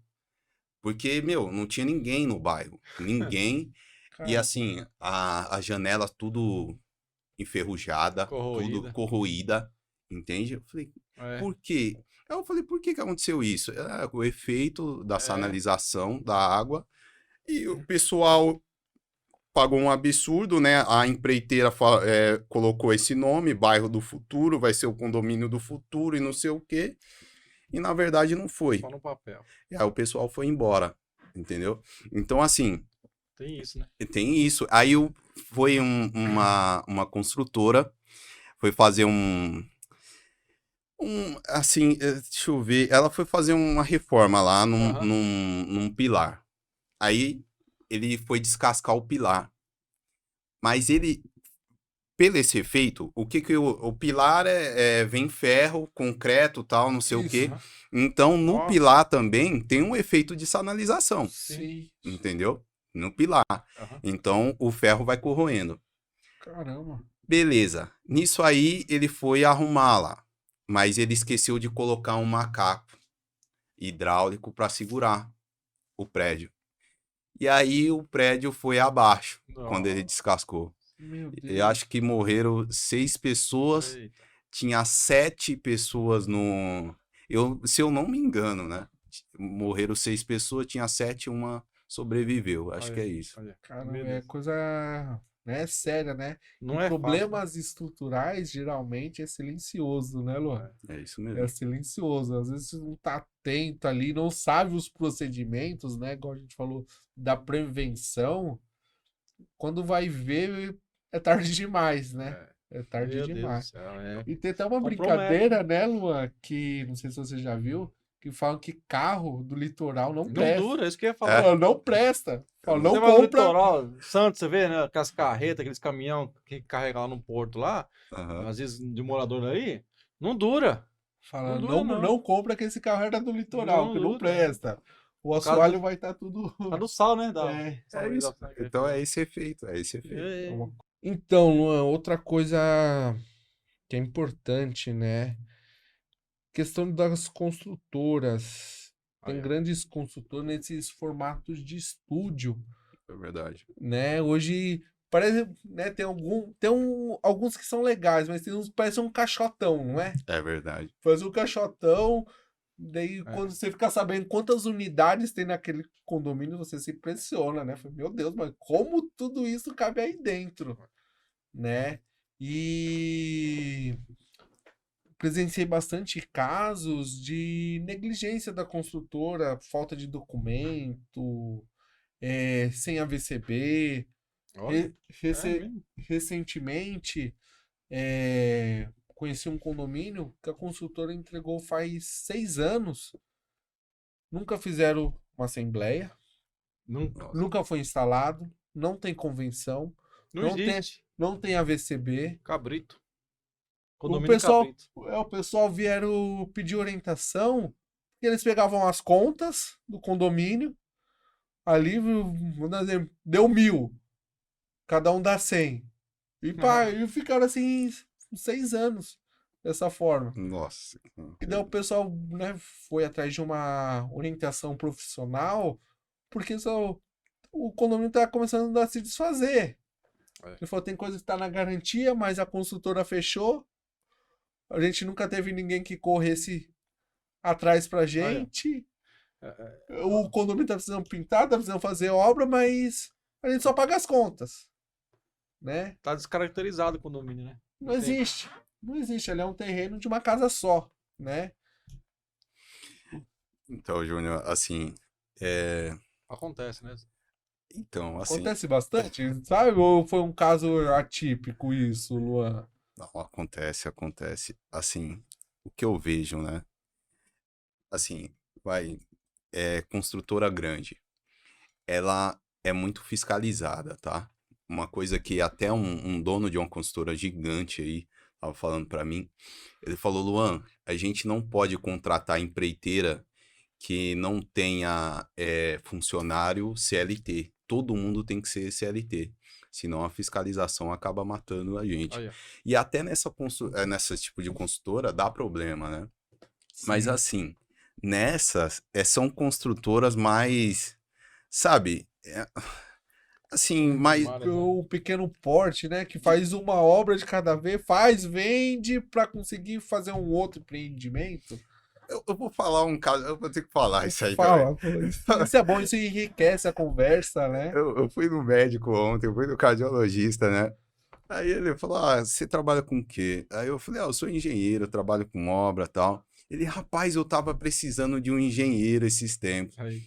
Porque, não tinha ninguém no bairro. Ninguém. E, assim, a janela tudo enferrujada, tudo corroída. Entende? Eu falei, por quê? Eu falei, por que aconteceu isso? O efeito da sanalização da água. E o pessoal pagou um absurdo, né? A empreiteira colocou esse nome, Bairro do Futuro, vai ser o condomínio do futuro e não sei o quê. E na verdade não foi. Só no papel. E aí o pessoal foi embora, entendeu? Então, assim... Tem isso, né? Tem isso. Aí foi uma construtora, foi fazer assim, deixa eu ver, ela foi fazer uma reforma lá num pilar. Aí ele foi descascar o pilar. Mas pelo esse efeito, o pilar vem ferro, concreto, tal, não sei o quê. Então, no pilar também tem um efeito de sanalização. Sim. Entendeu? No pilar. Então, o ferro vai corroendo. Caramba. Beleza. Nisso aí, ele foi arrumar lá. Mas ele esqueceu de colocar um macaco hidráulico para segurar o prédio. E aí o prédio foi abaixo quando ele descascou. Meu Deus. Eu acho que morreram 6 pessoas. Eita. Tinha 7 pessoas se eu não me engano, né? Morreram 6 pessoas, tinha 7, uma sobreviveu. Acho que é isso. Caramba, é coisa, né? Séria, né? Não E é fácil. problemas estruturais, geralmente, é silencioso, né, Luan? É isso É mesmo. silencioso. Às vezes você não tá atento ali, não sabe os procedimentos, né? Igual a gente falou da prevenção. Quando vai ver, é tarde demais, né? É tarde Meu Deus do demais. céu, E tem até uma Compromete. brincadeira, né, Luan? Que não sei se você já viu, que falam que carro do litoral não Não presta. dura, isso que eu ia falar. Fala, não presta. Fala, não Você vai no compra. litoral, Santos, você vê, né? Aquelas carretas, aqueles caminhão que carrega lá no porto lá, Aham. às vezes de morador aí, não dura. Fala, Não dura, não, não. compra que esse carro era do litoral, Não que não dura. presta. O causa assoalho do- vai estar tudo. Tá no sal, né? É. É isso. Então é esse efeito, é esse efeito. Então, Luan, outra coisa que é importante, né? Questão das construtoras. Tem Aí, ó. grandes construtoras nesses formatos de estúdio, É verdade. né? Hoje parece, né, alguns que são legais, mas tem uns que parecem um caixotão, não é? É verdade. Faz um caixotão, daí quando você fica sabendo quantas unidades tem naquele condomínio, você se impressiona, né? Fala, meu Deus, mas como tudo isso cabe aí dentro, né? E presenciei bastante casos de negligência da construtora, falta de documento, sem AVCB. Olha, Rece- mesmo? Recentemente, conheci um condomínio que a construtora entregou faz 6 anos. Nunca fizeram uma assembleia, Nunca. nunca foi instalado, não tem convenção, Não não tem, existe. não tem AVCB. Cabrito. O Condomínio pessoal, cabrito. o pessoal vieram pedir orientação, e eles pegavam as contas do condomínio, ali, vamos dar exemplo, deu 1.000, cada um dá 100. E, e ficaram assim 6 anos dessa forma. Nossa. E daí o pessoal, né, foi atrás de uma orientação profissional, porque o condomínio está começando a se desfazer. Ele falou, tem coisa que está na garantia, mas a construtora fechou. A gente nunca teve ninguém que corresse atrás pra gente. O condomínio tá precisando pintar, tá precisando fazer obra, mas a gente só paga as contas, né? Tá descaracterizado o condomínio, né? Não existe. Não existe. Ali é um terreno de uma casa só, né? Então, Júnior, assim, Acontece, né? então, assim, Acontece bastante, sabe? Ou foi um caso atípico isso, Luan? não, acontece. Assim, o que eu vejo, né? Assim, construtora grande, ela é muito fiscalizada, tá? Uma coisa que até um dono de uma construtora gigante aí tava falando pra mim, ele falou, Luan, a gente não pode contratar empreiteira que não tenha funcionário CLT. Todo mundo tem que ser CLT. Senão a fiscalização acaba matando a gente. Aí, ó. E até nessa tipo de consultora dá problema, né? Mas assim, nessas são construtoras mais, sabe? Assim, mais... O pequeno porte, né? Que faz uma obra de cada vez, vende para conseguir fazer um outro empreendimento. Eu vou falar um caso, eu vou ter que falar isso aí Fala, também. isso é bom, isso enriquece a conversa, né? Eu fui no médico ontem, eu fui no cardiologista, né? Aí ele falou, você trabalha com o quê? Aí eu falei, eu sou engenheiro, eu trabalho com obra e tal. Ele, rapaz, eu tava precisando de um engenheiro esses tempos. Aí.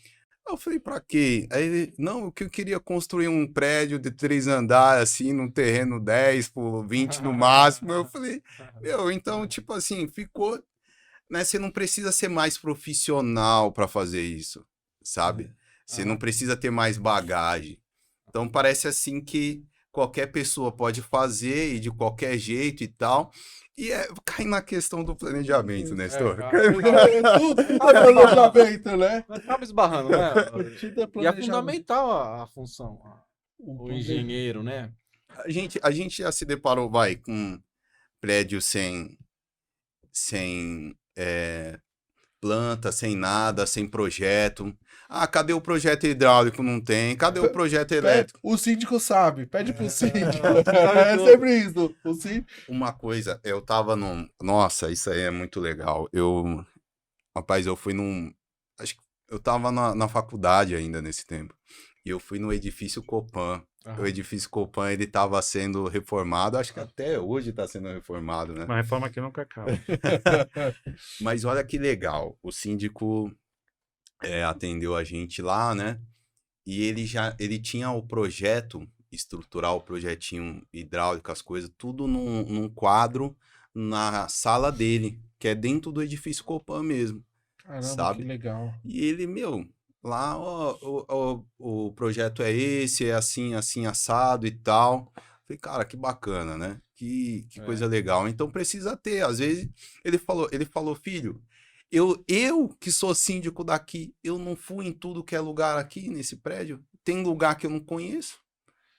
Eu falei, pra quê? Aí ele, não, que eu queria construir um prédio de 3 andares, assim, num terreno 10 por 20 no máximo. Eu falei, então, tipo assim, ficou, né? Você não precisa ser mais profissional pra fazer isso, sabe? Você não precisa ter mais bagagem. Então, parece assim que qualquer pessoa pode fazer e de qualquer jeito e tal. E cai na questão do planejamento, né, Nestor? Tudo é planejamento, né? Acaba esbarrando, né? Tudo é E é planejamento. fundamental a função, o engenheiro, né? A gente já se deparou, com prédio sem planta, sem nada, sem projeto. Cadê o projeto hidráulico? Não tem. Cadê o projeto elétrico? O síndico sabe, pede pro síndico. É sempre isso. O síndico... Uma coisa, eu tava num... Nossa, isso aí é muito legal. Rapaz, eu fui num... Acho que eu tava na faculdade ainda nesse tempo. e eu fui no edifício Copan. O Aham. edifício Copan, ele estava sendo reformado, acho que até hoje está sendo reformado, né? Uma reforma que nunca acaba. Mas olha que legal, o síndico atendeu a gente lá, né? E ele tinha o projeto estrutural, o projetinho hidráulico, as coisas, tudo num quadro na sala dele, que é dentro do edifício Copan mesmo, Caramba, que sabe? legal. E ele, meu, lá ó, o projeto é esse, é assim, assim, assado e tal. Falei, cara, que bacana, né? Que coisa legal. Então precisa ter. Às vezes ele falou, filho, eu que sou síndico daqui, eu não fui em tudo que é lugar aqui nesse prédio. Tem lugar que eu não conheço.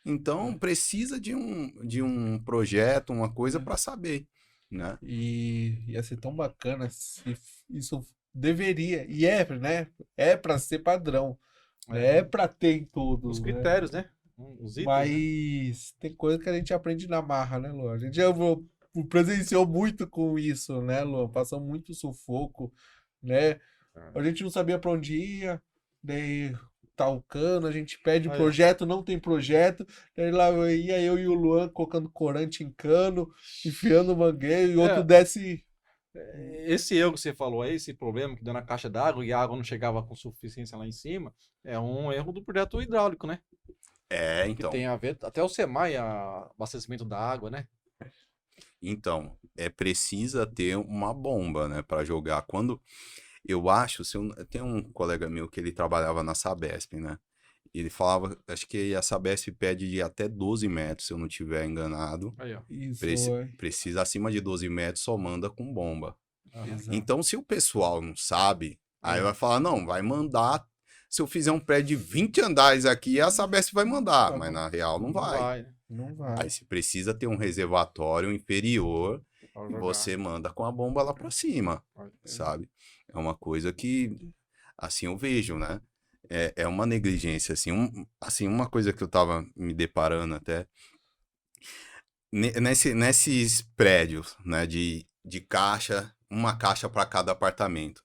Então precisa de um projeto, uma coisa para saber, né? E ia ser tão bacana se isso deveria, e é, né? É para ser padrão, né? É para ter em tudo, Os né? critérios, né? Os itens, né? Mas tem coisa que a gente aprende na marra, né, Luan? A gente já presenciou muito com isso, né, Luan? Passou muito sufoco, né? A gente não sabia para onde ia, daí tá o cano, a gente pede Aí, ó. projeto, não tem projeto, daí lá ia eu e o Luan colocando corante em cano, enfiando mangueira e outro É. desce. Esse erro que você falou aí, esse problema que deu na caixa d'água e a água não chegava com suficiência lá em cima, é um erro do projeto hidráulico, né? Que Então. tem a ver, até o SEMAI, abastecimento da água, né? Então, precisa ter uma bomba, né, para jogar. Quando eu acho, tem um colega meu que ele trabalhava na Sabesp, né? E ele falava, acho que a Sabesp pede de até 12 metros, se eu não estiver enganado. Aí, ó. Isso, Precisa acima de 12 metros, só manda com bomba. Aham. exato. Então, se o pessoal não sabe, aí É. vai falar, não, vai mandar. Se eu fizer um prédio de 20 andares aqui, a Sabesp vai mandar, mas na real não vai. né? Não vai. Aí se precisa ter um reservatório inferior, Pra e jogar. você manda com a bomba lá pra cima, Pode ser. sabe? É uma coisa que, assim, eu vejo, né? É uma negligência, assim, uma coisa que eu tava me deparando até, nesses prédios, né, de caixa, uma caixa para cada apartamento.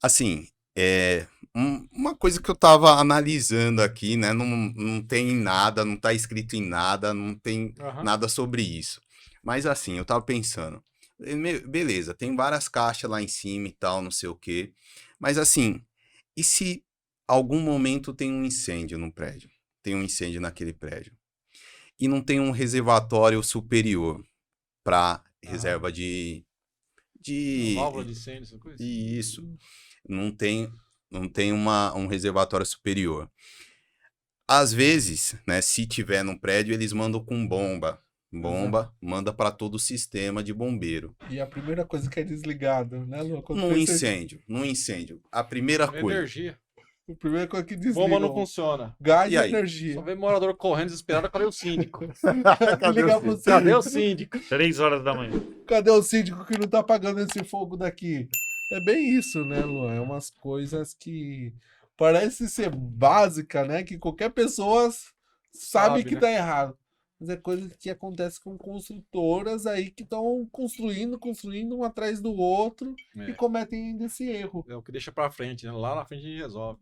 Assim, uma coisa que eu tava analisando aqui, né, não tem nada, não tá escrito em nada, não tem Aham. nada sobre isso. Mas assim, eu tava pensando, beleza, tem várias caixas lá em cima e tal, não sei o quê. Mas assim, e se algum momento tem um incêndio no prédio? Tem um incêndio naquele prédio. E não tem um reservatório superior para reserva de Válvula de incêndio, essa coisa. Isso. Não tem um reservatório superior. Às vezes, né, se tiver no prédio, eles mandam com bomba. Bomba, manda para todo o sistema de bombeiro. E a primeira coisa que é desligado, né, Luan? Quando Num pensa- incêndio, a primeira coisa. Energia. A primeira coisa que desliga. Bomba não funciona. Gás E e aí? energia. Só vem morador correndo desesperado, cadê o síndico? Ligar pro Cadê o síndico. síndico? 3 horas da manhã. Cadê o síndico que não tá pagando esse fogo daqui? É bem isso, né, Luan? É umas coisas que parece ser básica, né? Que qualquer pessoa sabe que né? tá errado. Mas é coisa que acontece com construtoras aí que estão construindo um atrás do outro e É. cometem ainda esse erro. É o que deixa pra frente, né? Lá na frente a gente resolve.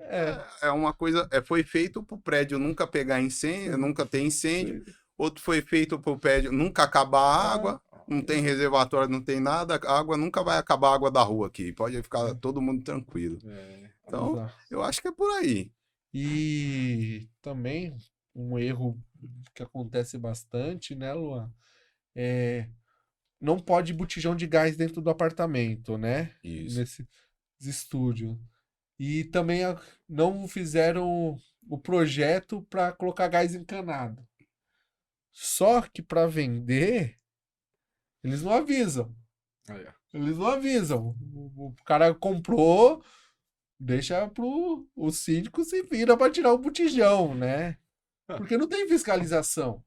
É, É uma coisa, foi feito pro prédio nunca pegar incêndio, nunca ter incêndio. Outro foi feito pro prédio nunca acabar a água. Não tem reservatório, não tem nada. A água nunca vai acabar a água da rua aqui. Pode ficar todo mundo tranquilo. É. Então, exato. eu acho que é por aí. E também um erro que acontece bastante, né, Luan? Não pode botijão de gás dentro do apartamento, né? Isso. Nesse estúdio. E também não fizeram o projeto para colocar gás encanado. Só que para vender, eles não avisam. Aí, ó. Eles não avisam. O cara comprou, deixa pro o síndico se vira para tirar o botijão, né? Porque não tem fiscalização.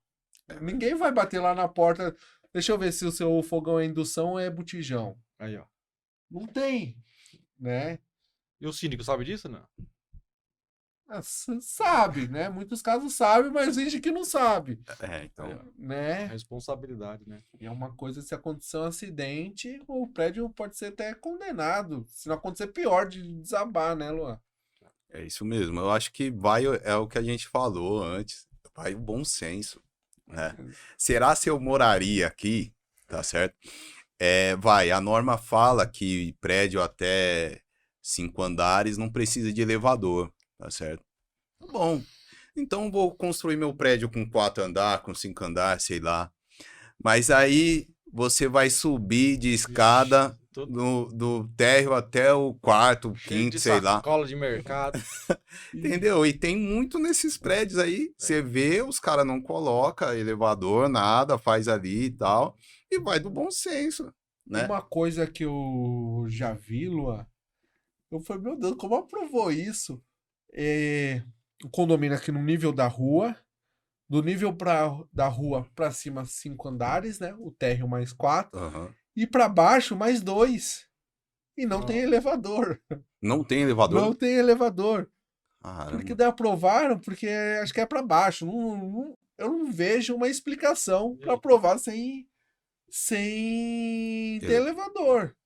Ninguém vai bater lá na porta. Deixa eu ver se o seu fogão é indução ou é botijão. Aí, ó. Não tem, né? E o síndico sabe disso, não? Sabe, né? Muitos casos sabe, mas finge que não sabe, Então, Aí, ó. né? Responsabilidade, né? E é uma coisa, se acontecer um acidente, o prédio pode ser até condenado. Se não acontecer, pior de desabar, né, Luan? É isso mesmo. Eu acho que é o que a gente falou antes. Vai o bom senso, né? Será se eu moraria aqui, tá certo? A norma fala que prédio até 5 andares não precisa de elevador, tá certo? Tá bom. Então eu vou construir meu prédio com 4 andares, com 5 andares, sei lá. Mas aí você vai subir de escada do térreo até o quarto, Cheio quinto, de sei lá. sacola de mercado. Entendeu? E tem muito nesses prédios aí. Você vê, os caras não colocam elevador, nada, faz ali e tal. E vai do bom senso, né? Uma coisa que eu já vi, Lua, eu falei, meu Deus, como aprovou isso? O condomínio aqui no nível da rua, do nível da rua pra cima, 5 andares, né? O térreo mais 4. Aham. E pra baixo, mais 2. E não tem Nossa. elevador. Não tem elevador? Não tem elevador. Caramba. Porque daí aprovaram, porque acho que é pra baixo. Eu não vejo uma explicação pra aprovar sem ter elevador.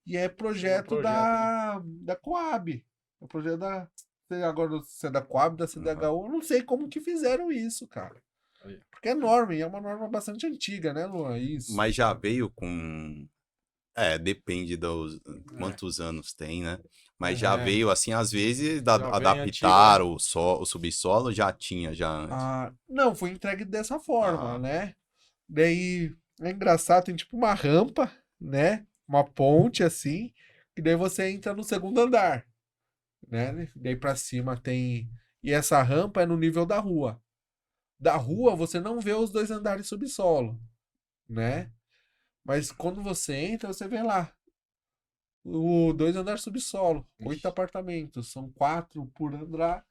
E é projeto da Coab. É projeto da. Agora se é da Coab, da CDHU, eu não sei como que fizeram isso, cara. Aí. Porque é norma, e é uma norma bastante antiga, né, Luan? Isso. Mas já veio com. Depende dos quantos anos tem, né? Mas já veio assim, às vezes, Já vem adaptar antigo, o subsolo, já tinha, já antes. Não, foi entregue dessa forma, Ah. né? Daí é engraçado, tem tipo uma rampa, né? Uma ponte assim, que daí você entra no segundo andar, né? Daí pra cima tem. E essa rampa é no nível da rua. Da rua você não vê os 2 andares subsolo, né? Mas quando você entra, você vê lá. O 2 andares subsolo, 8 Ixi. apartamentos, são 4 por andar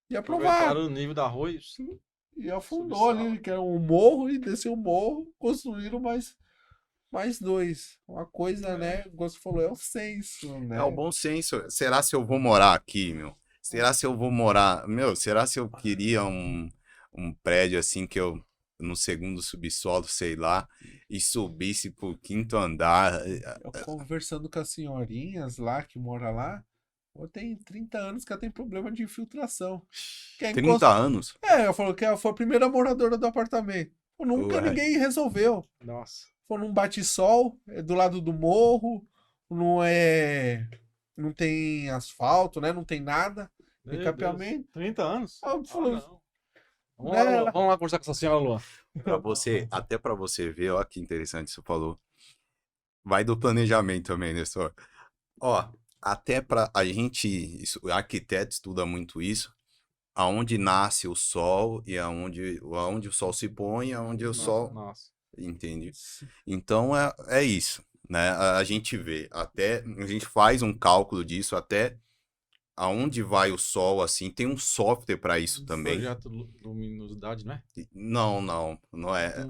e Aproveitaram aprovaram. o nível da rua e... E afundou Subsolo. ali, que era um morro, e desceu o morro, construíram mais 2. Uma coisa, né? O Gosto falou, é o senso, né? É o bom senso. Será se eu vou morar aqui, meu? Será se eu vou morar. Meu, será se eu queria um prédio assim que eu. No segundo subsolo, sei lá, e subisse pro 5º andar. Eu conversando com as senhorinhas lá, que mora lá, tem 30 anos que ela tem problema de infiltração. Quer 30 anos? Ela falou que ela foi a primeira moradora do apartamento. Nunca Ué. ninguém resolveu. Nossa. For num bate-sol, é do lado do morro, não tem asfalto, né? Não tem nada, Meu tem capeamento. Deus, 30 anos? Ah, falou, não. Né, ela- Vamos lá conversar com essa senhora, Luan. Até pra você ver, ó que interessante você falou. Vai do planejamento também, Nestor. Ó, até pra a gente, arquiteto estuda muito isso, aonde nasce o sol e aonde o sol se põe e aonde o sol, Nossa. entende? Então é isso, né? A gente vê, até a gente faz um cálculo disso, até aonde vai o sol, assim, tem um software para isso também. Projeto Luminosidade, né? Não é.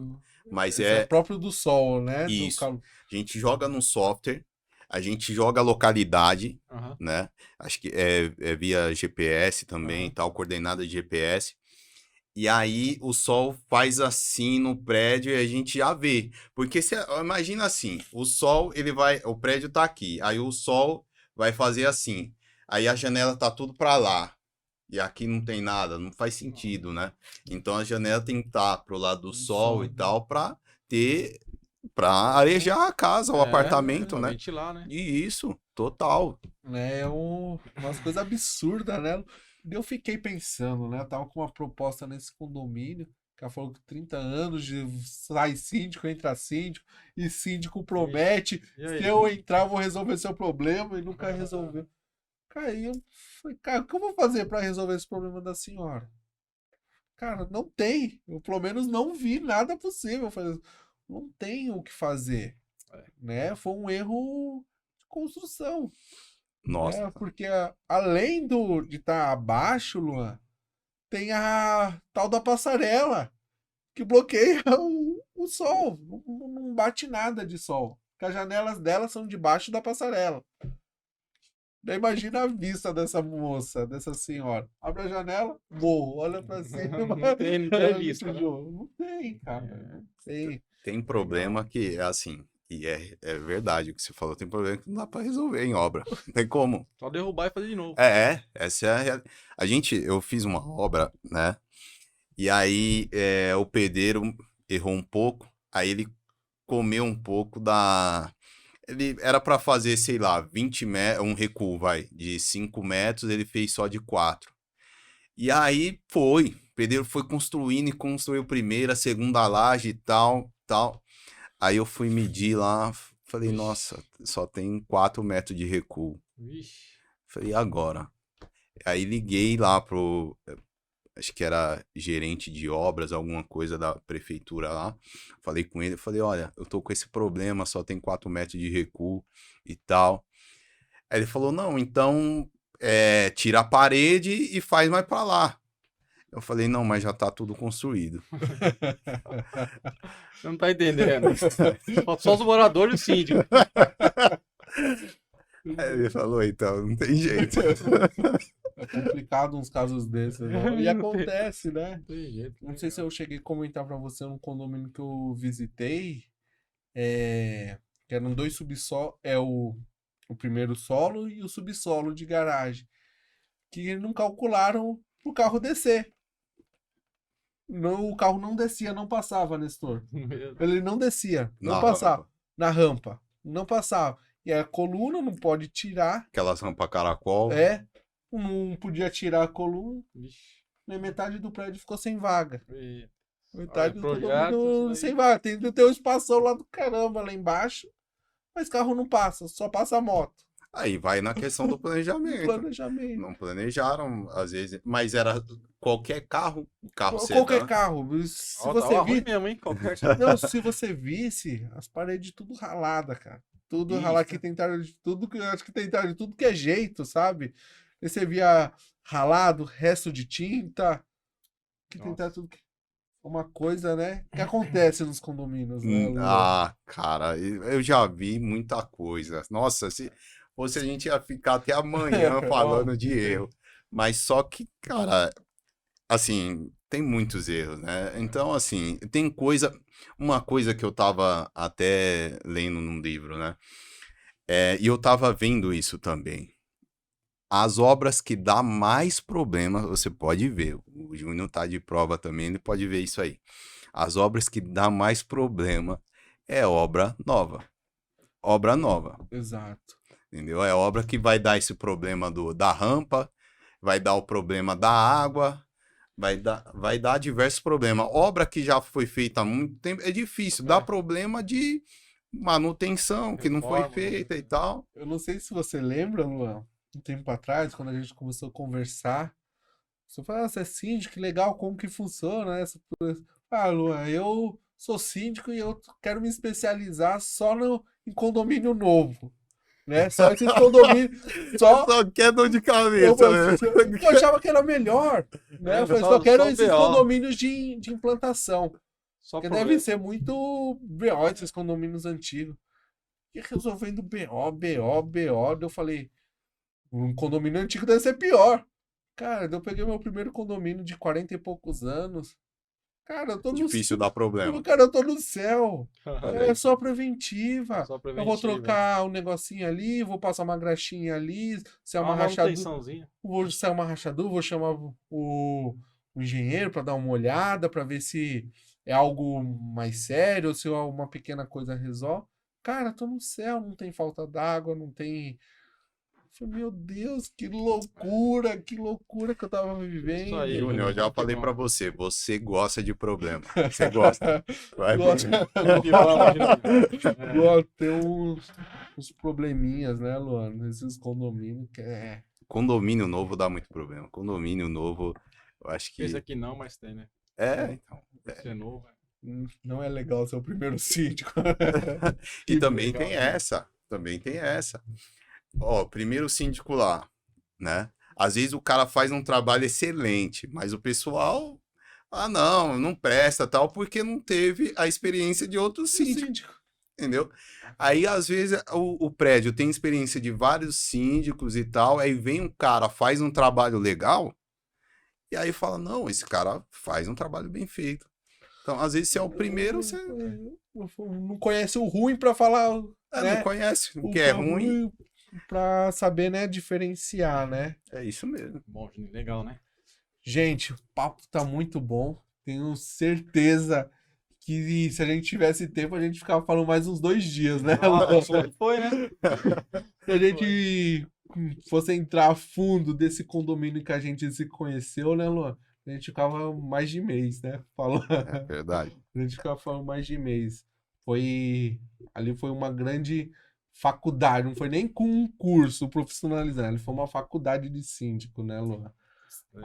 Mas Esse é próprio do sol, né? Isso. A gente joga no software, a gente joga a localidade, Aham. né? Acho que é via GPS também, Aham. tal, coordenada de GPS. E aí o sol faz assim no prédio e a gente já vê. Porque imagina assim, o prédio tá aqui, aí o sol vai fazer assim. Aí a janela tá tudo para lá. E aqui não tem nada, não faz sentido, né? Então a janela tem que estar pro lado do sol e tal para arejar a casa, o apartamento, pra né? ventilar, né? E isso, total. É umas coisas absurdas, né? Eu fiquei pensando, né? Eu tava com uma proposta nesse condomínio, que ela falou que 30 anos de sai síndico, entra síndico, e síndico promete, E aí? se eu entrar, eu vou resolver seu problema, e nunca resolveu. Cara, e eu falei, cara, o que eu vou fazer pra resolver esse problema da senhora? Cara, não tem. Eu pelo menos não vi nada possível. Eu falei, não tem o que fazer, né? Foi um erro de construção. Nossa. É, porque além de estar abaixo, Luan, tem a tal da passarela que bloqueia o sol. Não bate nada de sol. Porque as janelas dela são debaixo da passarela. Daí imagina a vista dessa moça, dessa senhora. Abre a janela, morro, olha pra cima. Não tem vista, né? Não tem, cara. Não tem. Tem problema que, assim, E é verdade o que você falou. Tem problema que não dá pra resolver em obra. Não tem como. Só derrubar e fazer de novo. Essa é a realidade. Eu fiz uma obra, né? E aí o pedreiro errou um pouco. Aí ele comeu um pouco da... Ele era pra fazer, sei lá, 20 metros, um recuo, de 5 metros, ele fez só de 4. E aí o pedreiro foi construindo e construiu a primeira, a segunda laje e tal. Aí eu fui medir lá, falei, nossa, só tem 4 metros de recuo. Vixe. Falei, e agora? Aí liguei lá pro, acho que era gerente de obras, alguma coisa da prefeitura lá. Falei com ele, falei, olha, eu tô com esse problema, só tem 4 metros de recuo e tal. Aí ele falou, não, então tira a parede e faz mais pra lá. Eu falei, não, mas já tá tudo construído. Você não tá entendendo. Só os moradores e o síndico. Aí ele falou, então, não tem jeito. É complicado uns casos desses, né? E acontece, né? Não tem jeito. Não sei se eu cheguei a comentar pra você num condomínio que eu visitei, que eram 2 subsolos, o primeiro solo e o subsolo de garagem, que não calcularam o carro descer. Não, o carro não descia, não passava, Nestor. Ele não descia, não Na passava. rampa. Na rampa, não passava. E a coluna não pode tirar, Aquelas rampas caracol. não podia tirar a coluna, Vixe. nem metade do prédio ficou sem vaga. E- Metade do projeto, condomínio isso daí. sem vaga. Tem que ter um espação lá do caramba lá embaixo, mas carro não passa, só passa a moto. Aí vai na questão do planejamento. Planejamento. Não planejaram, às vezes, mas era qualquer carro, Qualquer sedã. carro. Se Ó, você tava ruim vir, mesmo, hein? Qualquer... não, se você visse, as paredes tudo ralada, cara. Tudo Isso. ralado, que tentaram de tudo, acho que tentaram de tudo que é jeito, sabe? Aí você via ralado, resto de tinta, que Nossa. tentaram tudo que... Uma coisa, né, que acontece nos condomínios, né, Lu? Cara, eu já vi muita coisa. Nossa, se fosse a gente ia ficar até amanhã falando de erro. Mas só que, cara, assim, tem muitos erros, né? Então, assim, tem uma coisa que eu tava até lendo num livro, né? E eu tava vendo isso também. As obras que dá mais problema, você pode ver. O Júnior tá de prova também, ele pode ver isso aí. As obras que dá mais problema é obra nova. Obra nova, Exato. entendeu? É obra que vai dar esse problema da rampa, vai dar o problema da água, vai dar diversos problemas. Obra que já foi feita há muito tempo, é difícil. Dá problema de manutenção, que não foi Reforma, né? feita e tal. Eu não sei se você lembra, Luan, um tempo atrás, quando a gente começou a conversar, você falou, você é síndico, que legal, como que funciona essa... Ah, Luan, eu sou síndico e eu quero me especializar só em condomínio novo, né? Só esses condomínios, só... Só quer dor de Eu, cabeça, né? eu achava que era melhor, né? Eu falei, só quero esses BO. condomínios de implantação, Só porque problema. deve ser muito BO esses condomínios antigos. E resolvendo BO, daí eu falei, um condomínio antigo deve ser pior. Cara, daí eu peguei meu primeiro condomínio de 40 e poucos anos. Cara, eu tô no Difícil dar problema. Cara, eu tô no céu. É só preventiva. Só Eu preventiva. vou trocar um negocinho ali, vou passar uma graxinha ali, se é uma Uma rachadura, manutençãozinha. se é uma rachadura, vou chamar o engenheiro para dar uma olhada, para ver se é algo mais sério, ou se é uma pequena coisa resolve. Cara, tô no céu, não tem falta d'água, não tem... Eu falei, meu Deus, que loucura que eu tava vivendo. Isso aí, Júnior, eu já que falei bom. pra você, você gosta de problema. Você gosta. Vai Gosto, Que bom, Júnior. gosto, tem uns probleminhas, né, Luana? Esses condomínios que é... Condomínio novo dá muito problema. Condomínio novo, eu acho que... Esse aqui não, mas tem, né? Então. Esse é novo. Não é legal ser o primeiro síndico. E também legal, tem né? essa. Também tem essa. Ó, primeiro síndico lá, né? Às vezes o cara faz um trabalho excelente, mas o pessoal... Ah, não presta tal, porque não teve a experiência de outro síndico. Entendeu? Aí, às vezes, o prédio tem experiência de vários síndicos e tal, aí vem um cara, faz um trabalho legal, e aí fala, não, esse cara faz um trabalho bem feito. Então, às vezes, se é o primeiro, você Não conhece o ruim pra falar, né? não conhece o O que é ruim. pra saber, né, diferenciar, né? É isso mesmo. Bom, Juninho, legal, né? Gente, o papo tá muito bom. Tenho certeza que se a gente tivesse tempo, a gente ficava falando mais uns 2 dias, né, Luan? Foi, né? Se a gente fosse entrar a fundo desse condomínio que a gente se conheceu, né, Luan? A gente ficava mais de mês, né? Falando. É verdade. A gente ficava falando mais de mês. Ali foi uma grande faculdade, não foi nem com um curso profissionalizante, ali foi uma faculdade de síndico, né, Luan?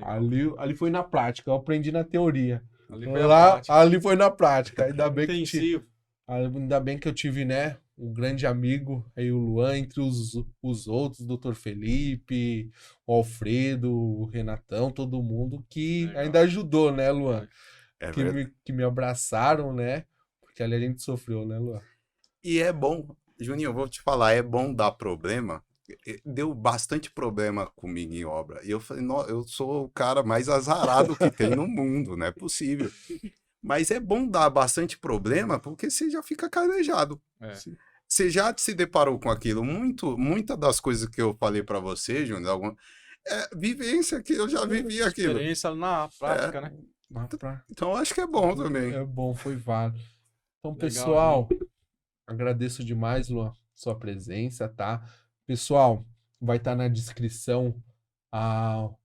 Ali foi na prática, eu aprendi na teoria. Ali foi a Lá, prática. ali foi na prática. Intensivo. Ainda bem que eu tive, né, um grande amigo, aí o Luan, entre os outros, o Dr. Felipe, o Alfredo, o Renatão, todo mundo que Legal. ainda ajudou, né, Luan? É Que verdade. que me abraçaram, né? Porque ali a gente sofreu, né, Luan? E é bom, Juninho, eu vou te falar, é bom dar problema. Deu bastante problema comigo em obra. E eu falei, eu sou o cara mais azarado que tem no mundo, não é possível. Mas é bom dar bastante problema porque você já fica calejado. É. Você já se deparou com aquilo. Muitas das coisas que eu falei para você, Júnior, é vivência que eu já vivi aquilo. Experiência na prática, né? Então acho que é bom também. É bom, foi válido. Então, Legal, pessoal, agradeço demais, Luan, sua presença, tá? Pessoal, vai estar na descrição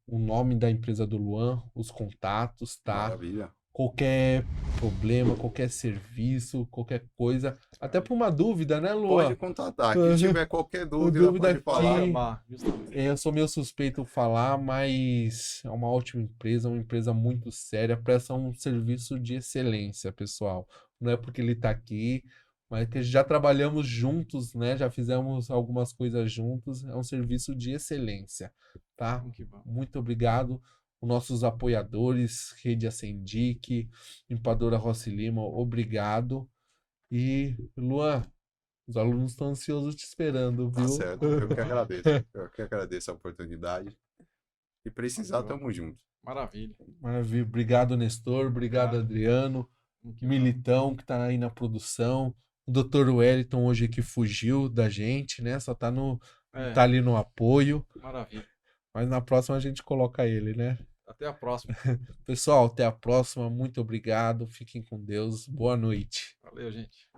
o nome da empresa do Luan, os contatos, tá? Maravilha. Qualquer problema, qualquer serviço, qualquer coisa, até por uma dúvida, né, Luan? Pode contatar. Quem tiver qualquer dúvida, Dúvida pode falar. aqui. Chamar, justamente. Eu sou meio suspeito falar, mas é uma ótima empresa muito séria, presta um serviço de excelência, pessoal. Não é porque ele está aqui, mas que já trabalhamos juntos, né? Já fizemos algumas coisas juntos. É um serviço de excelência, tá? Que bom. Muito obrigado. Os nossos apoiadores, Rede Ascendic, Limpadora Rossi Lima, obrigado. E, Luan, os alunos estão ansiosos te esperando, Tá viu? certo. Eu que agradeço. Eu que agradeço a oportunidade. E precisar, tamo junto. Maravilha. Maravilha. Obrigado, Nestor. Obrigado, Adriano. Que bom. Militão, que tá aí na produção. O Dr. Wellington hoje que fugiu da gente, né? Só tá tá ali no apoio. Maravilha. Mas na próxima a gente coloca ele, né? Até a próxima. Pessoal, até a próxima. Muito obrigado. Fiquem com Deus. Boa noite. Valeu, gente.